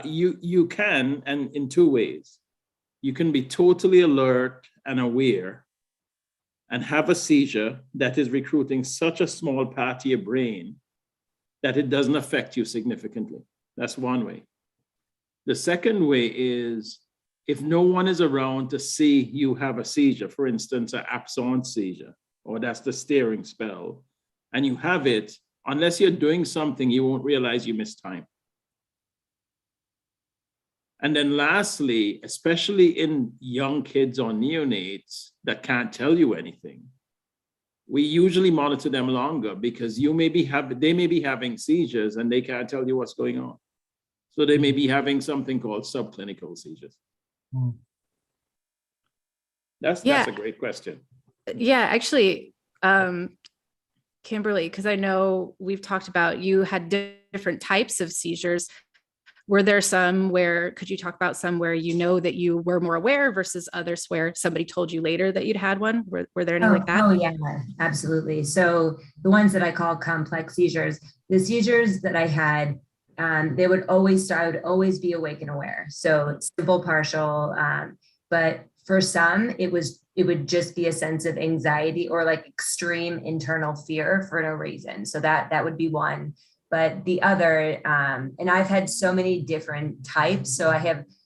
You can, and in two ways. You can be totally alert and aware and have a seizure that is recruiting such a small part of your brain that it doesn't affect you significantly. That's one way. The second way is if no one is around to see you have a seizure, for instance, an absent seizure, or that's the staring spell, and you have it, unless you're doing something, you won't realize you missed time. And then lastly, especially in young kids or neonates that can't tell you anything, we usually monitor them longer because they may be having seizures and they can't tell you what's going on. So they may be having something called subclinical seizures. That's a great question. Yeah, actually, Kimberly, because I know we've talked about you had different types of seizures. Were there some where, could you talk about some where you know that you were more aware versus others where somebody told you later that you'd had one? Were there any like that? Oh yeah, absolutely. So the ones that I call complex seizures, the seizures that I had, they would always start, I would always be awake and aware. So simple partial, but for some, it would just be a sense of anxiety or like extreme internal fear for no reason. So that would be one. But the other, and I've had so many different types. So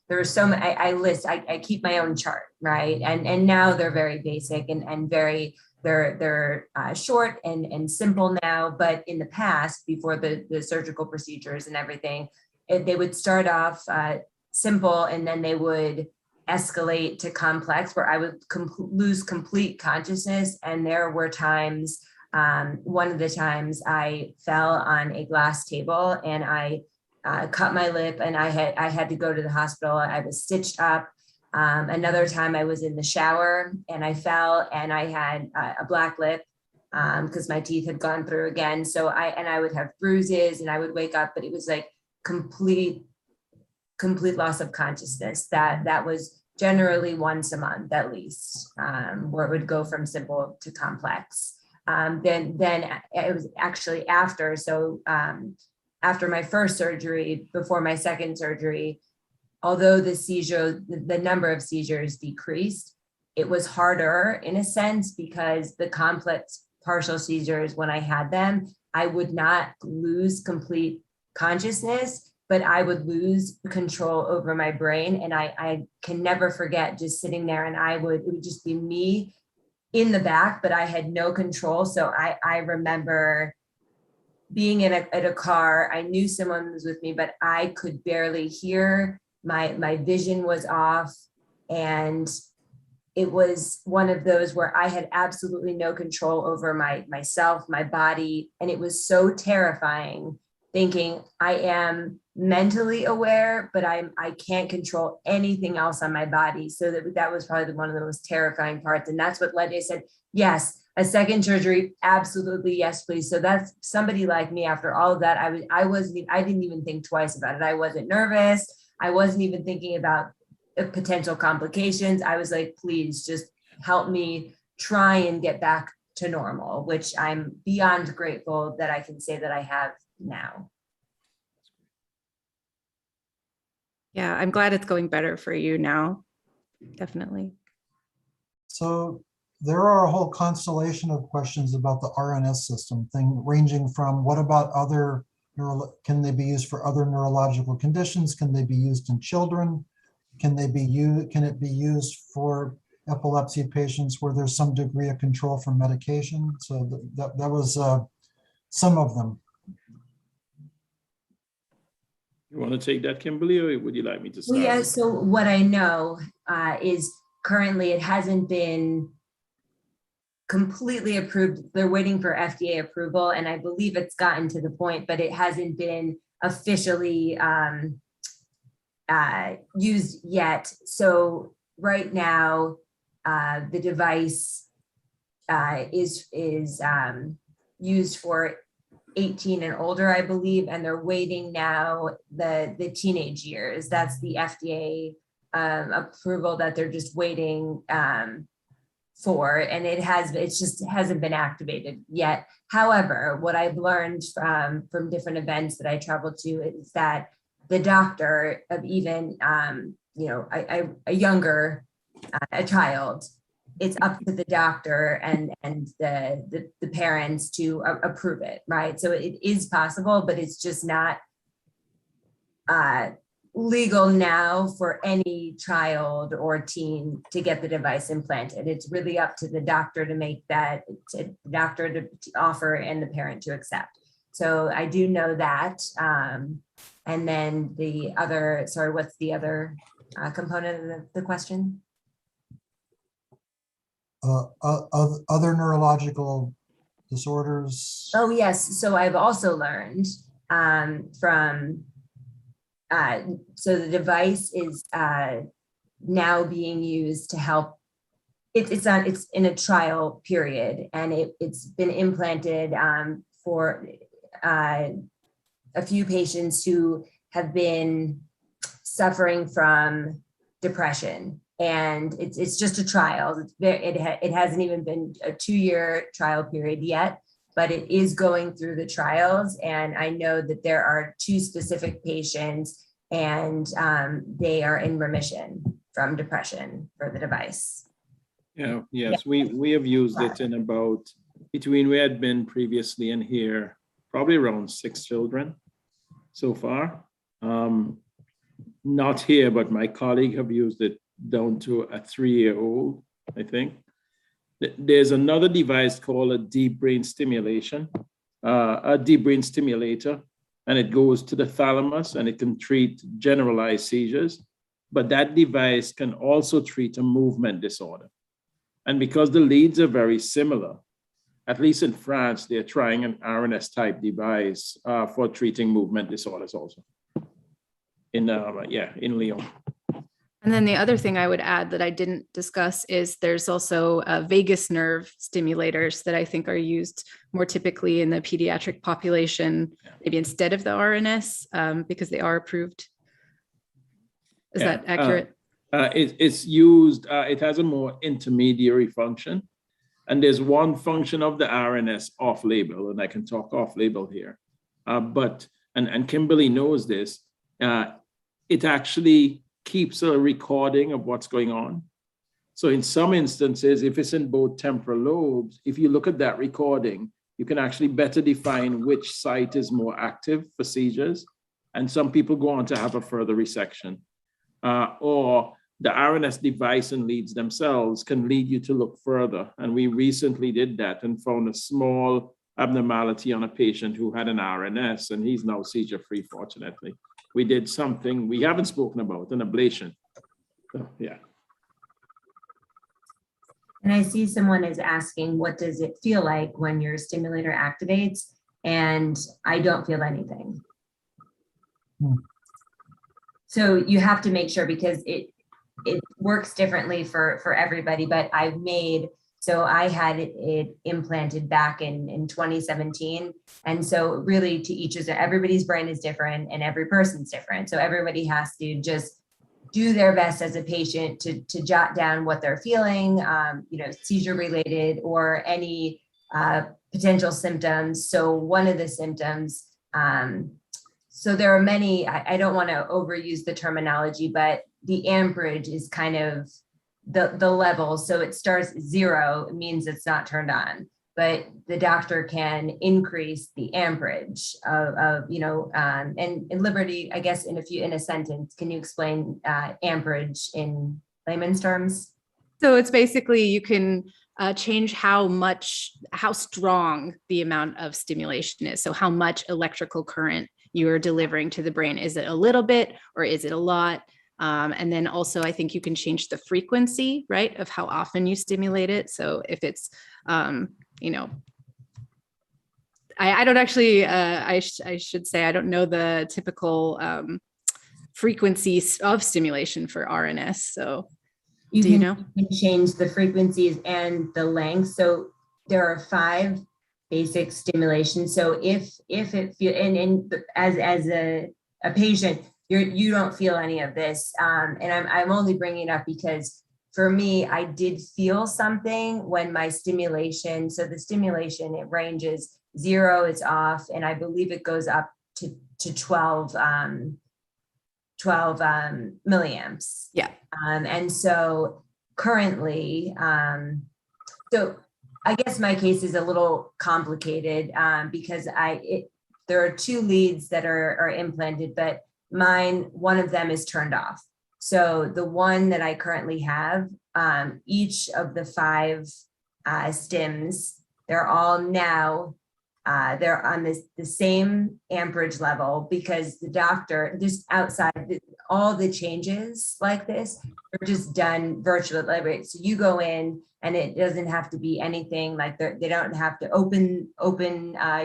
there are so many, I keep my own chart, right? And now they're very basic and very, they're short and simple now. But in the past, before the surgical procedures and everything, they would start off simple and then they would escalate to complex where I would lose complete consciousness. And there were times, one of the times I fell on a glass table and I cut my lip and I had to go to the hospital. I was stitched up. Another time I was in the shower and I fell and I had a black lip because my teeth had gone through again. So I would have bruises and I would wake up, but it was like complete loss of consciousness. That was generally once a month at least, where it would go from simple to complex. Then it was actually after. So after my first surgery, before my second surgery, although the number of seizures decreased, it was harder in a sense because the complex partial seizures, when I had them, I would not lose complete consciousness, but I would lose control over my brain. And I can never forget just sitting there and it would just be me in the back, but I had no control. So I remember being in a car. I knew someone was with me, but I could barely hear. My vision was off. And it was one of those where I had absolutely no control over myself, my body. And it was so terrifying thinking I am mentally aware, but I can't control anything else on my body. So that was probably one of the most terrifying parts. And that's what led me. I said, yes, a second surgery, absolutely, yes, please. So that's somebody like me. After all of that, I didn't even think twice about it. I wasn't nervous. I wasn't even thinking about potential complications. I was like, please just help me try and get back to normal, which I'm beyond grateful that I can say that I have now. Yeah, I'm glad it's going better for you now. Definitely. So there are a whole constellation of questions about the Rns system thing, ranging from what about other can they be used for other neurological conditions? Can they be used in children? Can it be used for epilepsy patients where there's some degree of control from medication? So that was some of them. You want to take that, Kimberly, or would you like me to start? Well, yeah, so what I know is currently it hasn't been completely approved. They're waiting for FDA approval, and I believe it's gotten to the point, but it hasn't been officially used yet. So right now, the device is used for 18 and older, I believe, and they're waiting now the teenage years. That's the FDA approval that they're just waiting for, and it just hasn't been activated yet. However, what I've learned from different events that I traveled to is that the doctor of even a younger a child, it's up to the doctor and the parents to approve it, right? So it is possible, but it's just not legal now for any child or teen to get the device implanted. It's really up to the doctor to make that, to the doctor to offer and the parent to accept. So I do know that. And then the other, sorry, what's the other component of the question? Other neurological disorders? Oh, yes. So I've also learned so the device is now being used to help. It's in a trial period, and it's been implanted for a few patients who have been suffering from depression. And it's just a trial. It hasn't even been a 2-year trial period yet, but it is going through the trials. And I know that there are 2 specific patients, and they are in remission from depression for the device. Yeah, yes, we have used it in about, between we had been previously in here, probably around 6 children so far. Not here, but my colleague have used it down to a 3-year-old, I think. There's another device called a deep brain stimulation, a deep brain stimulator, and it goes to the thalamus and it can treat generalized seizures. But that device can also treat a movement disorder. And because the leads are very similar, at least in France, they're trying an RNS type device for treating movement disorders also. In Lyon. And then the other thing I would add that I didn't discuss is there's also vagus nerve stimulators that I think are used more typically in the pediatric population, maybe instead of the RNS, because they are approved. Is that accurate? It's used, it has a more intermediary function. And there's one function of the RNS off-label, and I can talk off-label here. But Kimberly knows this, it actually keeps a recording of what's going on. So in some instances, if it's in both temporal lobes, if you look at that recording, you can actually better define which site is more active for seizures. And some people go on to have a further resection. Or the RNS device and leads themselves can lead you to look further. And we recently did that and found a small abnormality on a patient who had an RNS, and he's now seizure-free, fortunately. We did something we haven't spoken about, an ablation. So, yeah. And I see someone is asking, what does it feel like when your stimulator activates? And I don't feel anything. So you have to make sure, because it works differently for everybody, but so I had it implanted back in 2017. And so really to each is, everybody's brain is different and every person's different. So everybody has to just do their best as a patient to jot down what they're feeling, seizure related or any potential symptoms. So one of the symptoms, so there are many, I don't want to overuse the terminology, but the amperage is kind of the level. So it starts 0, it means it's not turned on, but the doctor can increase the amperage of and Liberty, I guess in a sentence, can you explain amperage in layman's terms? So it's basically, you can change how strong the amount of stimulation is. So how much electrical current you are delivering to the brain. Is it a little bit or is it a lot? And then also, I think you can change the frequency, right, of how often you stimulate it. So if it's, I don't actually, I should say, I don't know the typical frequencies of stimulation for RNS. So You Do can, you know? you can change the frequencies and the length. So there are 5 basic stimulations. So if it feel and as a patient, you don't feel any of this. And I'm only bringing it up because for me, I did feel something when my stimulation. So the stimulation, it ranges 0, it's off, and I believe it goes up to 12 milliamps. Yeah. And so currently, so I guess my case is a little complicated because there are 2 leads that are implanted, but one of them is turned off. So the one that I currently have, each of the 5 stims, they're all now, they're on the same amperage level because the doctor, just outside, all the changes like this are just done virtually. So you go in and it doesn't have to be anything like they don't have to open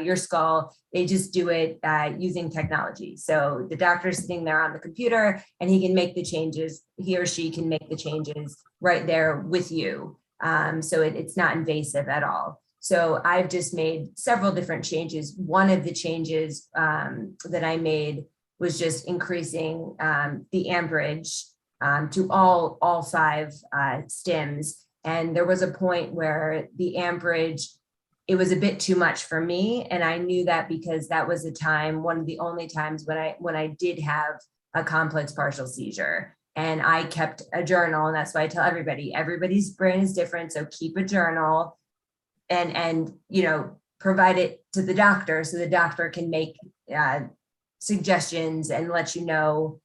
your skull. They just do it using technology. So the doctor's sitting there on the computer and he can make the changes. He or she can make the changes right there with you. So it's not invasive at all. So I've just made several different changes. One of the changes that I made was just increasing the amperage to all 5 stims. And there was a point where the amperage, it was a bit too much for me. And I knew that because that was one of the only times when I did have a complex partial seizure. And I kept a journal. And that's why I tell everybody's brain is different. So keep a journal and provide it to the doctor so the doctor can make suggestions and let you know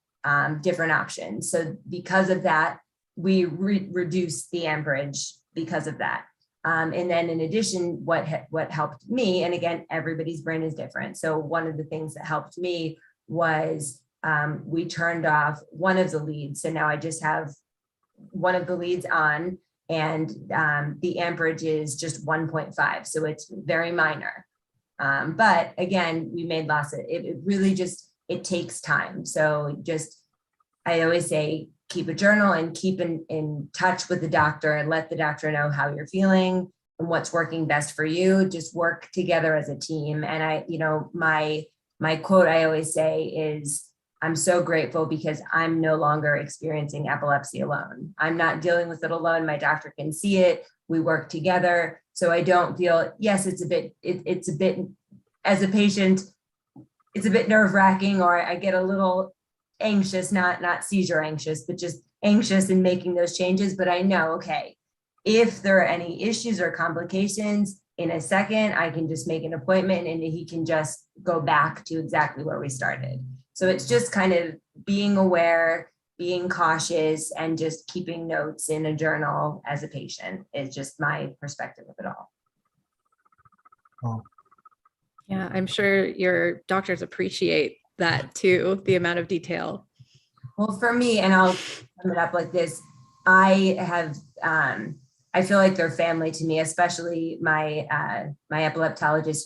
different options. So because of that, we reduce the amperage because of that. And then in addition, what helped me, and again, everybody's brain is different. So one of the things that helped me was we turned off one of the leads. So now I just have one of the leads on, and the amperage is just 1.5. So it's very minor. But again, we made lots of it. It really just, it takes time. So I always say, keep a journal and keep in touch with the doctor and let the doctor know how you're feeling and what's working best for you. Just work together as a team. And my quote I always say is, I'm so grateful because I'm no longer experiencing epilepsy alone. I'm not dealing with it alone. My doctor can see it. We work together. So I don't feel, yes, it's a bit, as a patient, it's a bit nerve wracking, or I get a little anxious, not seizure anxious, but just anxious in making those changes. But I know, okay, if there are any issues or complications, in a second, I can just make an appointment and he can just go back to exactly where we started. So it's just kind of being aware, being cautious, and just keeping notes in a journal as a patient is just my perspective of it all. Oh. Yeah, I'm sure your doctors appreciate that too, the amount of detail. Well, for me, and I'll sum it up like this, I feel like they're family to me, especially my epileptologist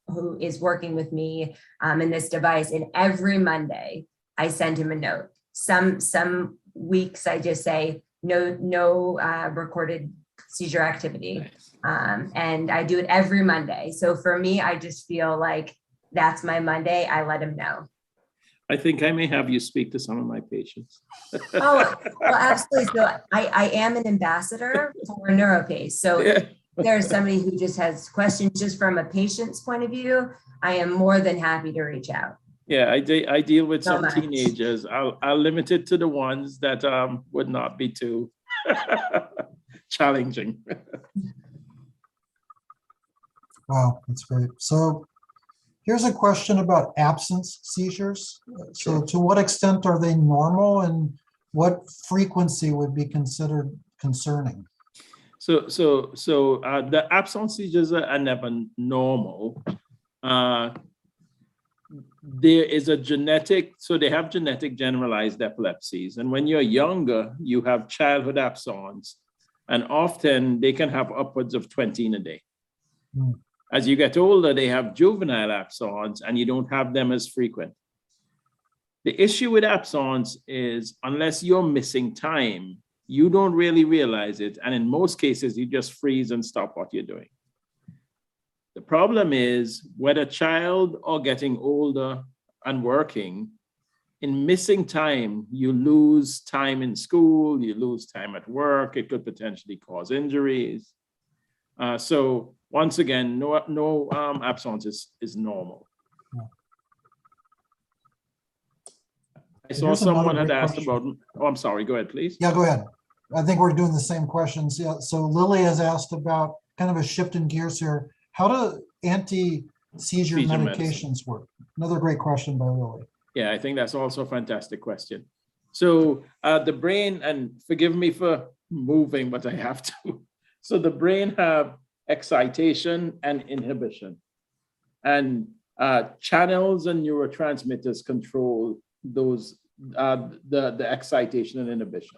who is working with me in this device. And every Monday I send him a note. Some weeks I just say no recorded seizure activity. And I do it every Monday. So for me, I just feel like that's my Monday. I let him know. I think I may have you speak to some of my patients. Oh, well, absolutely. So I am an ambassador for Neuropace. So if there's somebody who just has questions just from a patient's point of view, I am more than happy to reach out. Yeah, I deal with some teenagers. I'll limit it to the ones that would not be too challenging. Wow, that's great. So here's a question about absence seizures. So to what extent are they normal, and what frequency would be considered concerning? So the absence seizures are never normal. There is a genetic, so they have genetic generalized epilepsies. And when you're younger, you have childhood absence, and often they can have upwards of 20 in a day. As you get older, they have juvenile absence, and you don't have them as frequent. The issue with absence is, unless you're missing time, You don't really realize it. And in most cases, you just freeze and stop what you're doing. The problem is whether child or getting older and working, in missing time, you lose time in school, you lose time at work, it could potentially cause injuries. So once again, no absence is normal. I saw someone had asked about, oh, I'm sorry, go ahead, please. Yeah, go ahead. I think we're doing the same questions. Yeah, so Lily has asked about kind of a shift in gears here. How do anti-seizure medications work? Another great question by Lily. Yeah, I think that's also a fantastic question. So the brain, and forgive me for moving, but I have to. So the brain have excitation and inhibition. And channels and neurotransmitters control those, the excitation and inhibition.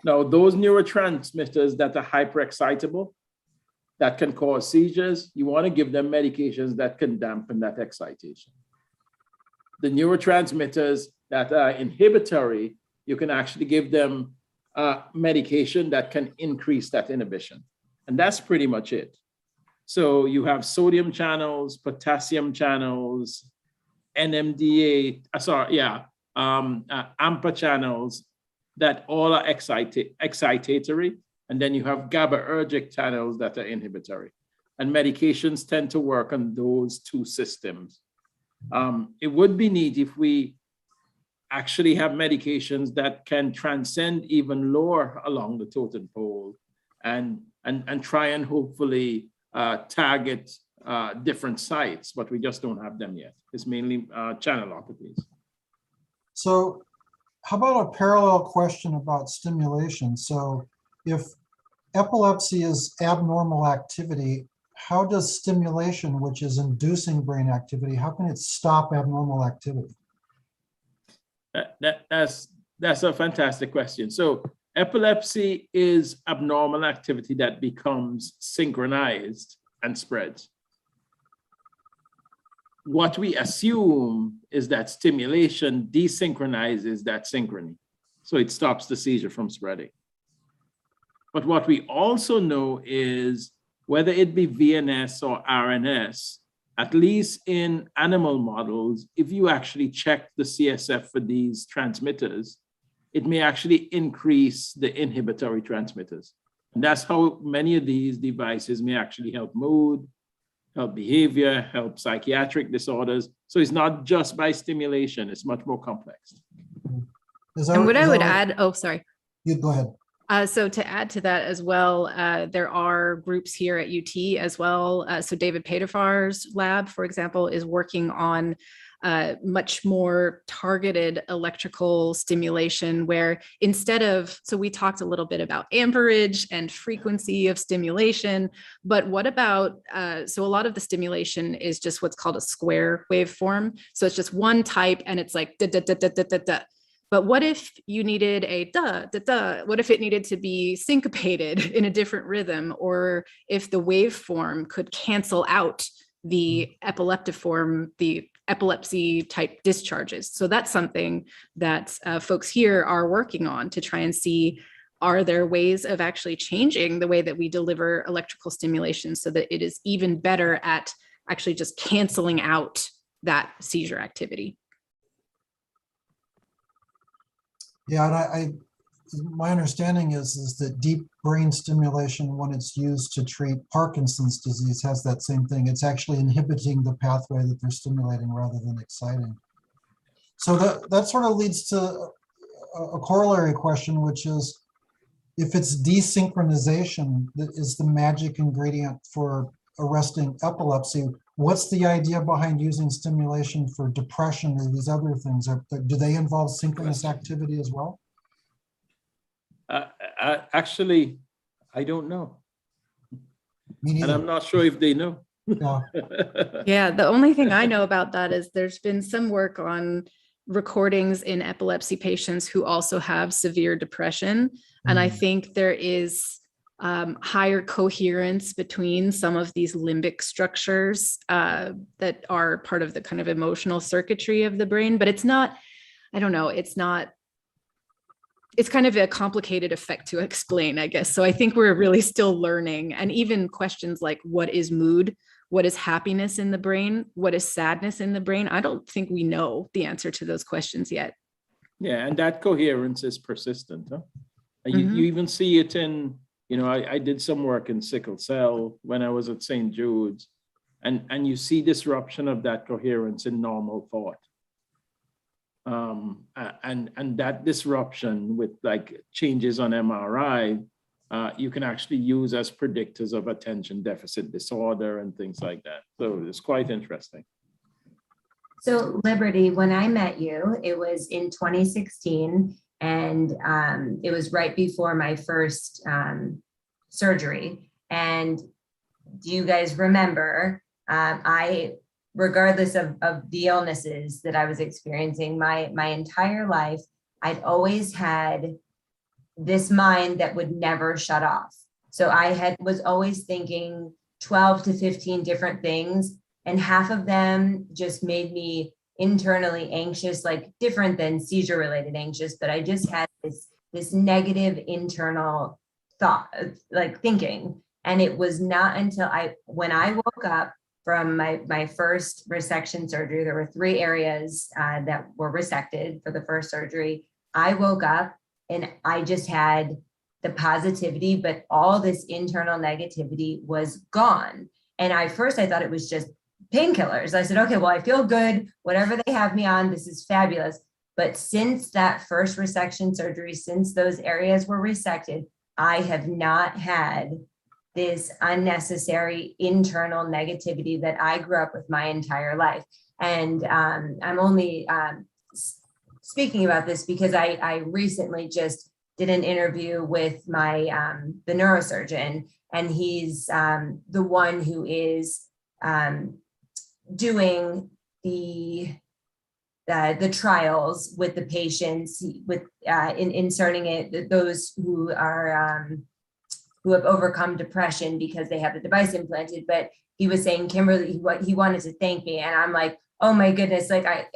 Now, those neurotransmitters that are hyperexcitable, that can cause seizures, you want to give them medications that can dampen that excitation. The neurotransmitters that are inhibitory, you can actually give them medication that can increase that inhibition. And that's pretty much it. So you have sodium channels, potassium channels, NMDA, AMPA channels that all are excitatory. And then you have GABAergic channels that are inhibitory. And medications tend to work on those two systems. It would be neat if we actually have medications that can transcend even lower along the totem pole and try and hopefully target different sites, but we just don't have them yet. It's mainly channelopathies. So how about a parallel question about stimulation? So if epilepsy is abnormal activity, how does stimulation, which is inducing brain activity, how can it stop abnormal activity? That's a fantastic question. So epilepsy is abnormal activity that becomes synchronized and spreads. What we assume is that stimulation desynchronizes that synchrony. So it stops the seizure from spreading. But what we also know is whether it be VNS or RNS, at least in animal models, if you actually check the CSF for these transmitters, it may actually increase the inhibitory transmitters. And that's how many of these devices may actually help mood, help behavior, help psychiatric disorders. So it's not just by stimulation, it's much more complex. And what I would add, oh, sorry. You go ahead. So to add to that as well, there are groups here at UT as well. So David Paterfar's lab, for example, is working on much more targeted electrical stimulation where instead of, so we talked a little bit about amperage and frequency of stimulation, but what about, so a lot of the stimulation is just what's called a square waveform. So it's just one type and it's like da, da, da, da, da, da, da. But what if you needed a da, da, da? What if it needed to be syncopated in a different rhythm? Or if the waveform could cancel out the epileptiform, the epilepsy type discharges? So that's something that folks here are working on to try and see, are there ways of actually changing the way that we deliver electrical stimulation so that it is even better at actually just canceling out that seizure activity? Yeah, and my understanding is that deep brain stimulation, when it's used to treat Parkinson's disease, has that same thing. It's actually inhibiting the pathway that they're stimulating rather than exciting. So that sort of leads to a corollary question, which is, if it's desynchronization that is the magic ingredient for arresting epilepsy, what's the idea behind using stimulation for depression or these other things? Do they involve synchronous activity as well? Actually, I don't know. Me neither. And I'm not sure if they know. Yeah. Yeah, the only thing I know about that is there's been some work on recordings in epilepsy patients who also have severe depression. And I think there is higher coherence between some of these limbic structures that are part of the kind of emotional circuitry of the brain, but it's not, I don't know, it's not it's kind of a complicated effect to explain, I guess. So I think we're really still learning. And even questions like what is mood? What is happiness in the brain? What is sadness in the brain? I don't think we know the answer to those questions yet. Yeah, and that coherence is persistent. Huh? You even see it in, I did some work in sickle cell when I was at St. Jude's, and you see disruption of that coherence in normal thought. And that disruption with like changes on MRI, you can actually use as predictors of attention deficit disorder and things like that. So it's quite interesting. So Liberty, when I met you, it was in 2016, and it was right before my first surgery. And do you guys remember, regardless of the illnesses that I was experiencing, my entire life, I'd always had this mind that would never shut off. So I was always thinking 12 to 15 different things, and half of them just made me internally anxious, like different than seizure related anxious, but I just had this negative internal thought, like thinking. And it was not until when I woke up from my first resection surgery, there were 3 areas that were resected for the first surgery. I woke up and I just had the positivity, but all this internal negativity was gone. And I thought it was just painkillers. I said, okay, well, I feel good. Whatever they have me on, this is fabulous. But since that first resection surgery, since those areas were resected, I have not had this unnecessary internal negativity that I grew up with my entire life. And I'm only speaking about this because I recently just did an interview with the neurosurgeon, and he's the one who is doing the trials with the patients, with inserting it, those who are who have overcome depression because they have the device implanted. But he was saying, Kimberly, he wanted to thank me, and I'm like, oh my goodness, like I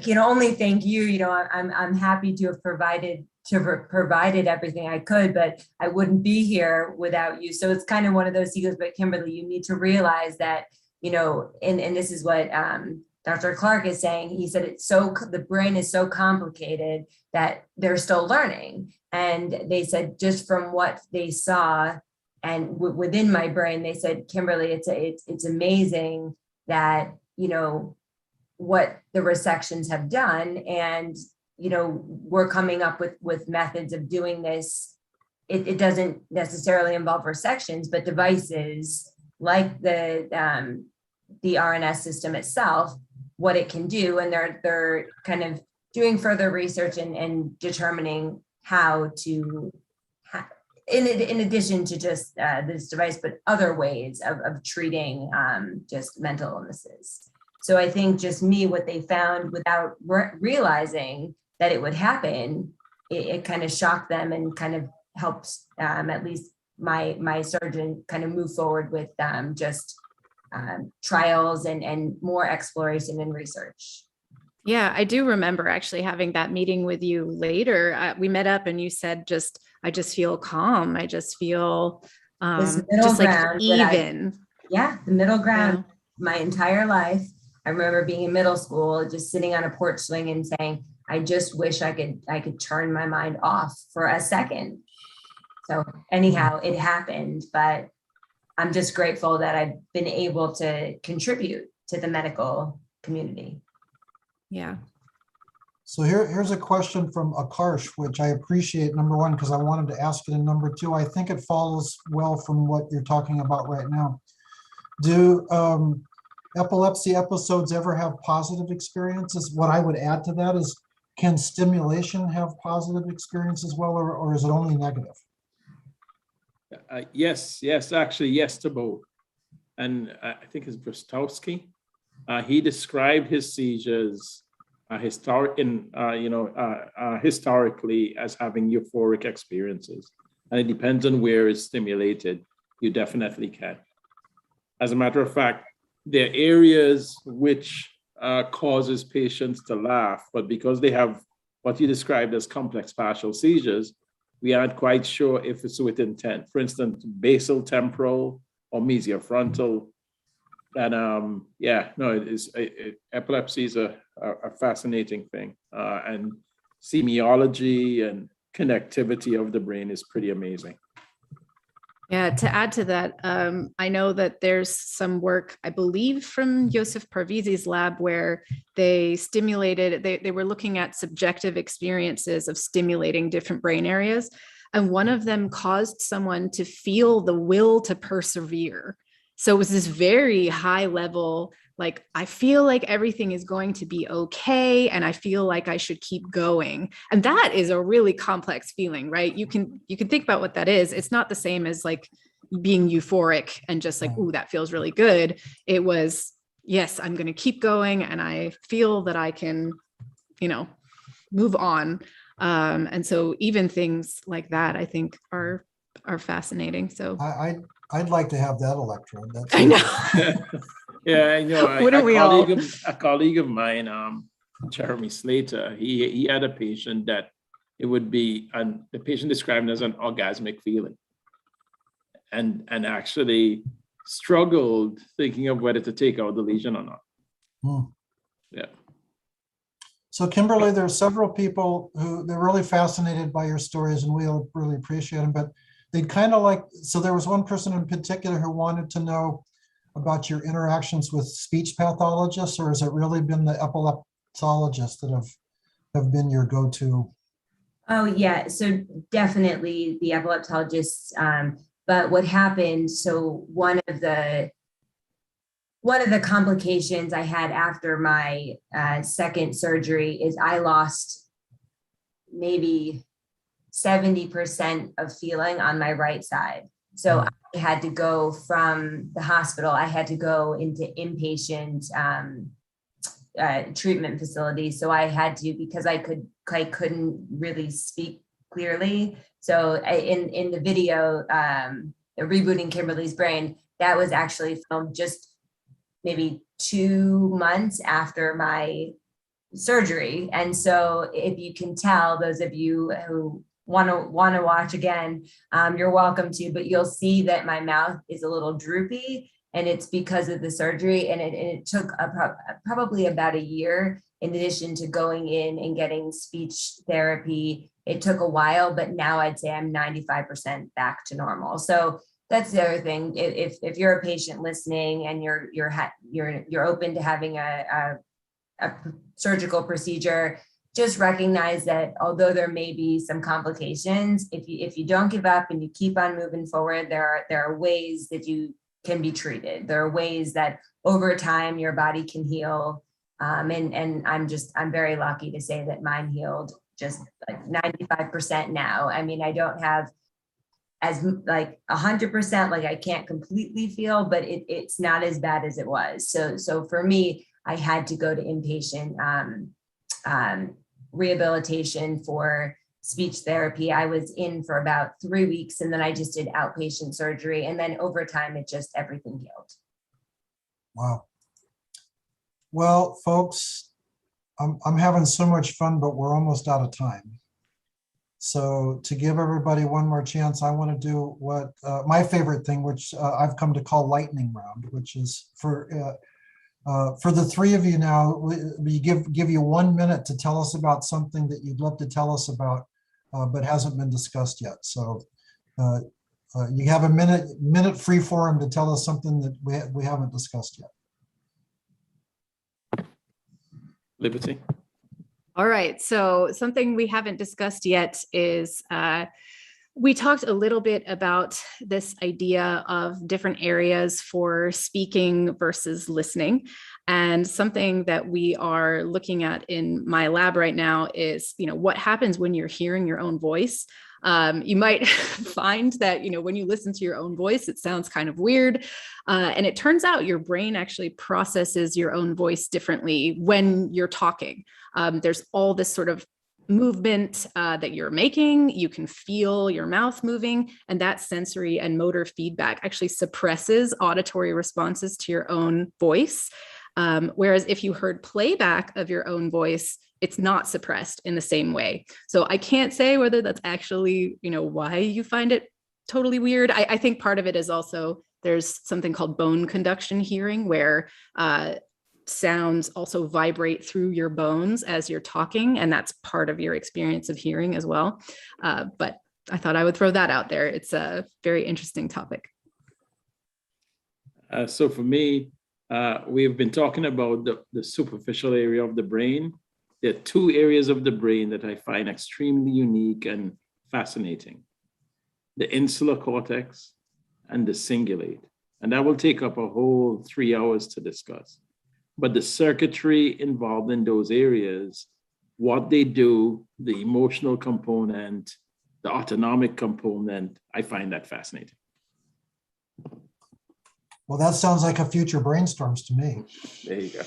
can only thank you. I'm happy to have provided everything I could, but I wouldn't be here without you. So it's kind of one of those, he goes, but Kimberly, you need to realize that, and this is what Dr. Clark is saying. He said the brain is so complicated that they're still learning. And they said, just from what they saw and within my brain, they said, Kimberly, it's amazing that, what the resections have done. And, we're coming up with methods of doing this. It doesn't necessarily involve resections, but devices like the Rns system itself, what it can do. And they're kind of doing further research and determining how to, in addition to just this device, but other ways of treating just mental illnesses. So I think just what they found without realizing that it would happen, it kind of shocked them and kind of helps at least my surgeon kind of move forward with just trials and more exploration and research. Yeah, I do remember actually having that meeting with you later. We met up and you said, I just feel calm. I just feel just like even. The middle ground my entire life. I remember being in middle school, just sitting on a porch swing and saying, I just wish I could turn my mind off for a second. So anyhow, it happened, but I'm just grateful that I've been able to contribute to the medical community. Yeah. So here's a question from Akarsh, which I appreciate, number one, because I wanted to ask it, and number two, I think it follows well from what you're talking about right now. Do epilepsy episodes ever have positive experiences? What I would add to that is, can stimulation have positive experience as well, or is it only negative? Yes, actually, yes to both. And I think it's Brostowski. He described his seizures historically as having euphoric experiences. And it depends on where it's stimulated. You definitely can. As a matter of fact, there are areas which causes patients to laugh, but because they have what you described as complex partial seizures, we aren't quite sure if it's with intent. For instance, basal temporal or mesiofrontal. And epilepsy is a fascinating thing. And semiology and connectivity of the brain is pretty amazing. Yeah, to add to that, I know that there's some work, I believe from Joseph Parvizi's lab, where they stimulated, they were looking at subjective experiences of stimulating different brain areas. And one of them caused someone to feel the will to persevere. So it was this very high level, like, I feel like everything is going to be okay, and I feel like I should keep going. And that is a really complex feeling, right? You can think about what that is. It's not the same as like being euphoric and just like, ooh, that feels really good. It was, yes, I'm going to keep going, and I feel that I can, move on. And so even things like that, I think are fascinating. So I'd like to have that electrode. I know. Yeah, I know. Wouldn't we all? A colleague of mine, Jeremy Slater, he had a patient that it would be, and the patient described it as an orgasmic feeling, and actually struggled thinking of whether to take out the lesion or not. Yeah. So Kimberly, there are several people who they're really fascinated by your stories, and we'll really appreciate them, but they'd kind of like, so there was one person in particular who wanted to know about your interactions with speech pathologists, or has it really been the epileptologists that have been your go-to? Oh yeah, so definitely the epileptologists. But what happened, so one of the complications I had after my second surgery is I lost maybe 70% of feeling on my right side. So I had to go from the hospital, I had to go into inpatient treatment facilities. So I had to, because I couldn't really speak clearly. So in the video, Rebooting Kimberly's Brain, that was actually filmed just maybe 2 months after my surgery. And so if you can tell, those of you who want to watch again, you're welcome to, but you'll see that my mouth is a little droopy, and it's because of the surgery. And it took probably about a year, in addition to going in and getting speech therapy. It took a while, but now I'd say I'm 95% back to normal. So that's the other thing. If you're a patient listening and you're open to having a surgical procedure, just recognize that although there may be some complications, if you don't give up and you keep on moving forward, there are ways that you can be treated. There are ways that over time your body can heal. And I'm very lucky to say that mine healed just like 95% now. I mean, I don't have as like 100%, like I can't completely feel, but it's not as bad as it was. So for me, I had to go to inpatient rehabilitation for speech therapy. I was in for about 3 weeks, and then I just did outpatient surgery. And then over time, everything healed. Wow. Well, folks, I'm having so much fun, but we're almost out of time. So to give everybody one more chance, I want to do what my favorite thing, which I've come to call lightning round, which is for the three of you now, we give you 1 minute to tell us about something that you'd love to tell us about, but hasn't been discussed yet. So you have a minute free forum to tell us something that we haven't discussed yet. Liberty. All right. So something we haven't discussed yet is we talked a little bit about this idea of different areas for speaking versus listening. And something that we are looking at in my lab right now is, what happens when you're hearing your own voice. You might find that, when you listen to your own voice, it sounds kind of weird. And it turns out your brain actually processes your own voice differently when you're talking. There's all this sort of movement that you're making. You can feel your mouth moving, and that sensory and motor feedback actually suppresses auditory responses to your own voice. Whereas if you heard playback of your own voice, it's not suppressed in the same way. So I can't say whether that's actually, why you find it totally weird. I think part of it is also there's something called bone conduction hearing, where sounds also vibrate through your bones as you're talking, and that's part of your experience of hearing as well. But I thought I would throw that out there. It's a very interesting topic. So for me, we have been talking about the superficial area of the brain. There are two areas of the brain that I find extremely unique and fascinating: the insular cortex and the cingulate. And that will take up a whole 3 hours to discuss. But the circuitry involved in those areas, what they do, the emotional component, the autonomic component, I find that fascinating. Well, that sounds like a future Brainstorms to me. There you go.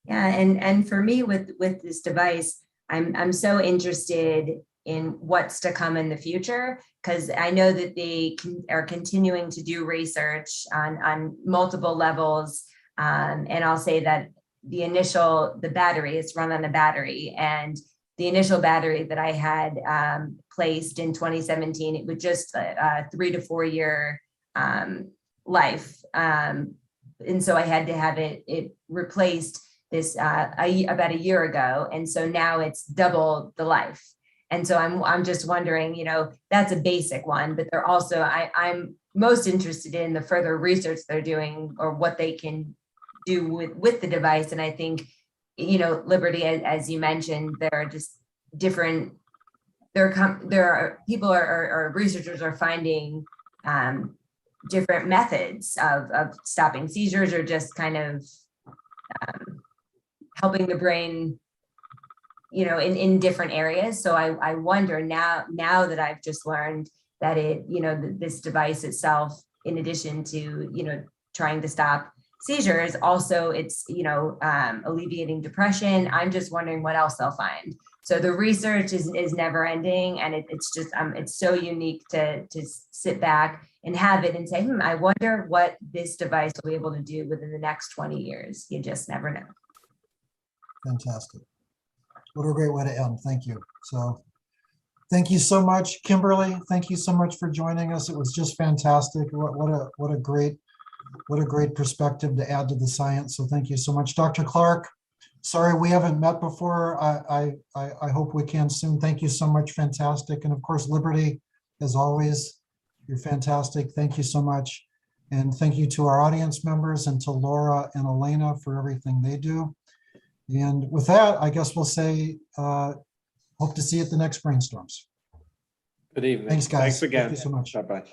Yeah, and for me with this device, I'm so interested in what's to come in the future, because I know that they are continuing to do research on multiple levels. And I'll say that the battery is run on a battery, and the initial battery that I had placed in 2017, it was just a 3 to 4 year life. And so I had to have it replaced this about a year ago. And so now it's double the life. And so I'm just wondering, that's a basic one, but they're also, I'm most interested in the further research they're doing, or what they can do with the device. And I think, Liberty, as you mentioned, there are just different, researchers are finding different methods of stopping seizures, or just kind of helping the brain, in different areas. So I wonder now that I've just learned that this device itself, in addition to, trying to stop seizures, also it's, alleviating depression. I'm just wondering what else they'll find. So the research is never ending, and it's just, it's so unique to sit back and have it and say, I wonder what this device will be able to do within the next 20 years. You just never know. Fantastic. What a great way to end. Thank you. So thank you so much, Kimberly. Thank you so much for joining us. It was just fantastic. What a great perspective to add to the science. So thank you so much. Dr. Clark, sorry we haven't met before. I hope we can soon. Thank you so much. Fantastic. And of course, Liberty, as always, you're fantastic. Thank you so much. And thank you to our audience members, and to Laura and Elena for everything they do. And with that, I guess we'll say, hope to see you at the next Brainstorms. Good evening. Thanks, guys. Thanks again. Thank you so much. Bye-bye.